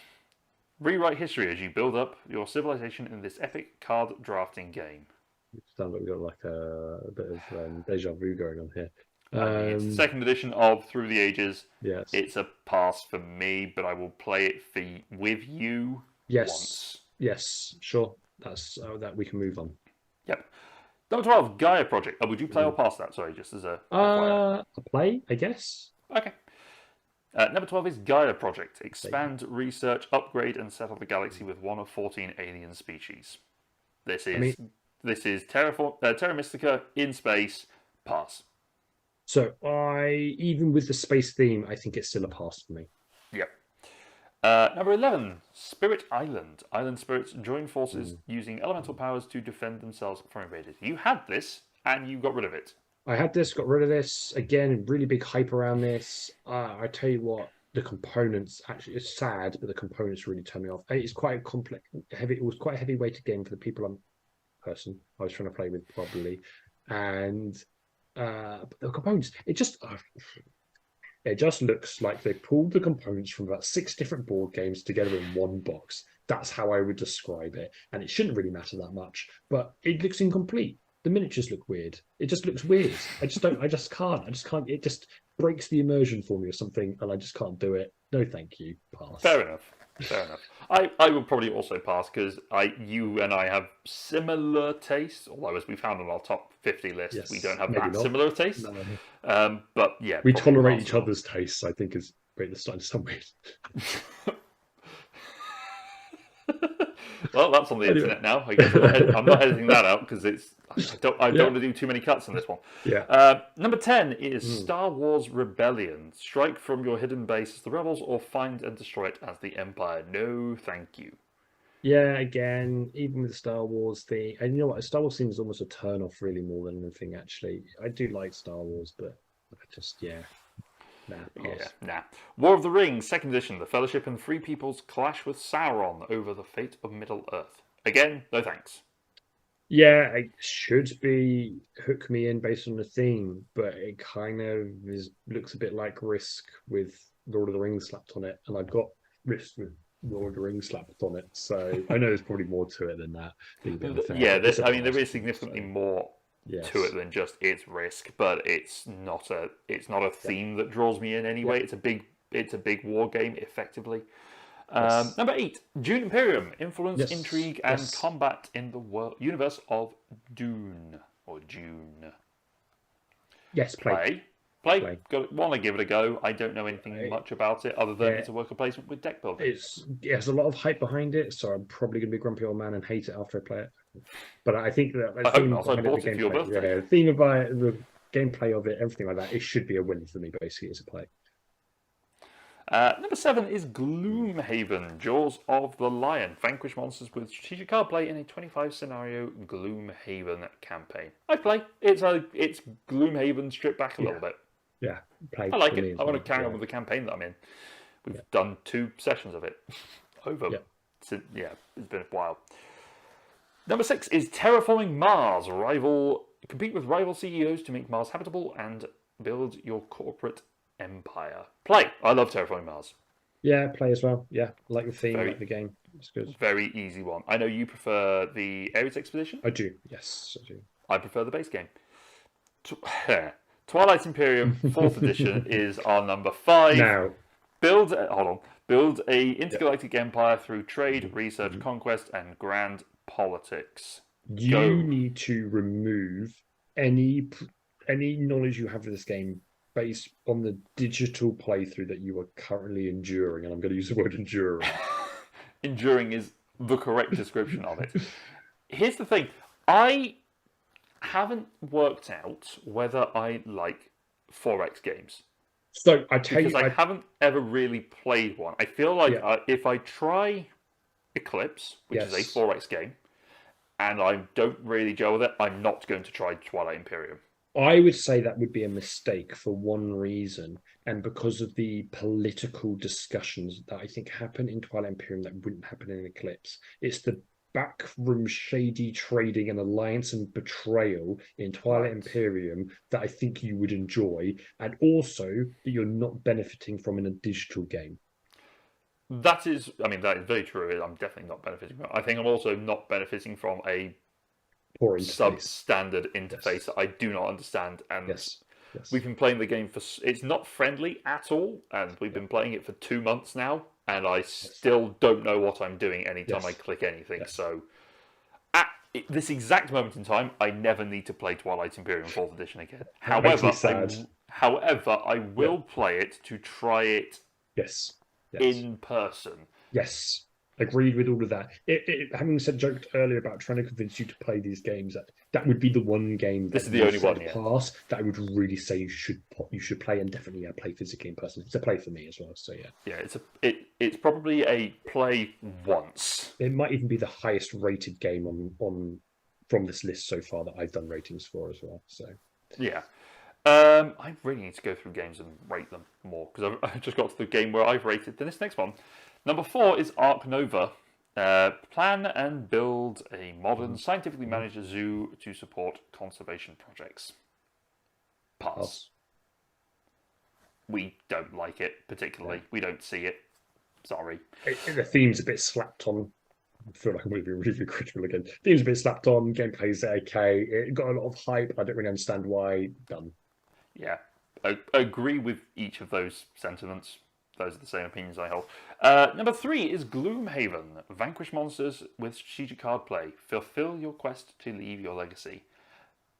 Rewrite history as you build up your civilization in this epic card drafting game. Sounds like we've got like a bit of deja vu going on here. It's the second edition of Through the Ages. Yes. It's a pass for me, but I will play it with you once. Yes, sure. That's that we can move on. Yep. Number 12, Gaia Project. Oh, would you play or pass that? Sorry, just as a a play, I guess. Okay. Number 12 is Gaia Project. Expand, research, upgrade, and settle the galaxy with one of 14 alien species. This is Terra Mystica in space. Pass. So even with the space theme, I think it's still a pass for me. Yep. Number 11, Spirit Island. Island spirits join forces using elemental powers to defend themselves from invaders. You had this, and you got rid of it. I had this, got rid of this. Again, really big hype around this. I tell you what, the components actually, it's sad, but the components really turn me off. It's quite a complex, heavy. It was quite a heavyweighted game for the I was trying to play with probably, and the components. It just looks like they pulled the components from about 6 different board games together in one box. That's how I would describe it, and it shouldn't really matter that much. But it looks incomplete. The miniatures look weird. It just looks weird. I just can't. It just breaks the immersion for me or something, and I just can't do it. No, thank you. Pass. Fair enough. I would probably also pass because you and I have similar tastes. Although, as we found on our top 50 list, we don't have that similar taste. No. But yeah, we tolerate each other's tastes. I think is great to start in some ways. Well, that's on the internet now. I guess I'm not editing that out because I don't want to do too many cuts on this one. Yeah. Number 10 is Star Wars Rebellion. Strike from your hidden base as the rebels or find and destroy it as the Empire. No, thank you. Yeah, again, even with the Star Wars thing, and you know what, Star Wars thing is almost a turn off really more than anything. Actually, I do like Star Wars, but I just Nah, Yeah, pass. nah. War of the Rings, 2nd edition. The Fellowship and Three Peoples clash with Sauron over the fate of Middle-earth. Again, no thanks. Yeah, it should be hook me in based on the theme, but it kind of looks a bit like Risk with Lord of the Rings slapped on it, and I've got Risk with Lord of the Rings slapped on it, so I know there's probably more to it than that. Being a bit unfair, Yeah, but it's a I mean, there pass, is significantly so more to it yes, than just its Risk, but it's not a yeah, theme that draws me in yeah, anyway. It's a big war game, effectively. yes, Number 8, Dune Imperium: Influence, yes, Intrigue, and yes. Combat in the universe of Dune or June. Yes, play, Play, play. play. Want to give it a go. I don't know anything I, much about it other than yeah, it's a worker placement with deck building. it has a lot of hype behind it, so I'm probably going to be a grumpy old man and hate it after I play it. But I think that the I hope theme not. I behind it, the bought it for your gameplay, birthday. the theme about it, the gameplay of it, everything like that, it should be a win for me. Basically, as a play. Number 7 is Gloomhaven, Jaws of the Lion. Vanquish monsters with strategic card play in a 25 scenario Gloomhaven campaign. I play. It's Gloomhaven stripped back a little bit. Yeah, play I like for me it. as I want well. to carry Yeah, on with the campaign that I'm in. We've yeah, done 2 sessions of it. Over. yeah. Yeah, it's been a while. Number 6 is Terraforming Mars. Compete with rival CEOs to make Mars habitable and build your corporate empire. Play. I love Terraforming Mars. Yeah, play as well. Yeah, like the theme, Very, like the game. It's good. very easy one. I know you prefer the Ares Expedition. I do. Yes, I I prefer the base game. Twilight Imperium 4th edition do. is our number 5. Now, Build a yeah. intergalactic empire through trade, research, conquest, and grand politics. You Go. need to remove any any knowledge you have of this game based on the digital playthrough that you are currently enduring, and I'm going to use the word enduring. Enduring is the correct description of it. Here's the thing. I haven't worked out whether I like 4X games. So I tell Because you, I haven't ever really played one. I feel like yeah, if I try Eclipse, which is a yes, 4X game, and I don't really gel with it, I'm not going to try Twilight Imperium. I would say that would be a mistake for one reason, and because of the political discussions that I think happen in Twilight Imperium that wouldn't happen in Eclipse. It's the backroom shady trading and alliance and betrayal in Twilight Right. Imperium that I think you would enjoy, and also that you're not benefiting from in a digital game. That is very true. I'm definitely not benefiting from it. I think I'm also not benefiting from a Poor interface. substandard interface Yes, that I do not understand. And yes, we've yes. been playing the game for. It's not friendly at all, and we've Yeah. been playing it for 2 months now, and I Yes, still don't know what I'm doing anytime I yes, click anything. yes. So, at this exact moment in time, I never need to play Twilight Imperium 4th Edition again. That makes me However, sad. I Yeah. will play it to try it Yes, yes. in person. Yes, agreed with all of that. Having said joked earlier about trying to convince you to play these games, that would be the one game This that is the you only said one, yeah. pass that I would really say you should play, and definitely play physically in person. It's a play for me as well. So yeah, Yeah, it's probably a play once. it might even be the highest rated game on from this list so far that I've done ratings for as well. So Yeah. I really need to go through games and rate them more because I've just got to the game where I've rated this next one. Number 4 is Ark Nova. Plan and build a modern, scientifically managed zoo to support conservation projects. Pass. pass. We don't like it particularly. We don't see it. Sorry. The theme's a bit slapped on. I feel like I'm going to be really critical again. Theme's a bit slapped on. Gameplay's okay. It got a lot of hype. I don't really understand why. Done. Yeah. I agree with each of those sentiments. Those are the same opinions I hold. Number 3 is Gloomhaven. Vanquish monsters with strategic card play. Fulfill your quest to leave your legacy.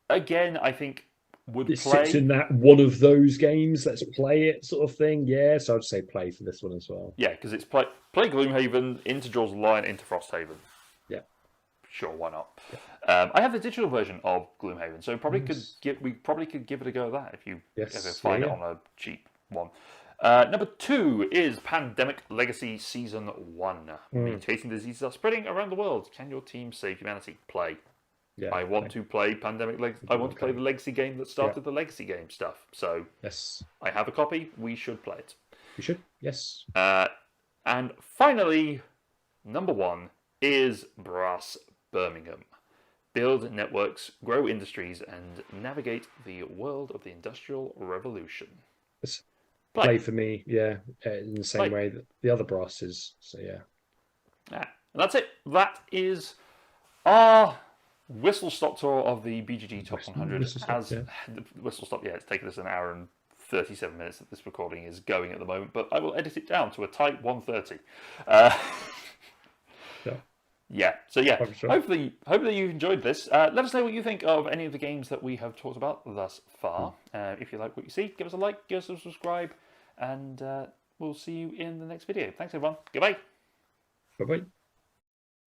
Again, I think would It play. sits in that one of those games. Let's play it, sort of thing. Yeah, so I'd say play for this one as well. Yeah, because it's play Gloomhaven, into Jaws of the Lion, into Frosthaven. Yeah, Sure, why not? yeah. I have the digital version of Gloomhaven, so Yes. we probably could give it a go at that if you Yes, ever find yeah, it on a cheap one. Number 2 is Pandemic Legacy Season 1. yeah. Mutating diseases are spreading around the world. Can your team save humanity? Play. Yeah, I want to play Pandemic Legacy. I want to play the Legacy game that started the Legacy game stuff. So yes, I have a copy. We should play it. we should. Yes. And finally, number 1 is Brass Birmingham. Build networks, grow industries, and navigate the world of the Industrial Revolution. Play for me, yeah, in the same way that the other Brass is. So yeah. And that's it. That is our whistle-stop tour of the BGG Top 100. Whistle-stop, yeah, it's taken us an hour and 37 minutes that this recording is going at the moment, but I will edit it down to a tight 1:30. Yeah, so yeah, hopefully you've enjoyed this. Let us know what you think of any of the games that we have talked about thus far. If you like what you see, give us a like, give us a subscribe, and we'll see you in the next video. Thanks everyone. Goodbye. Bye-bye.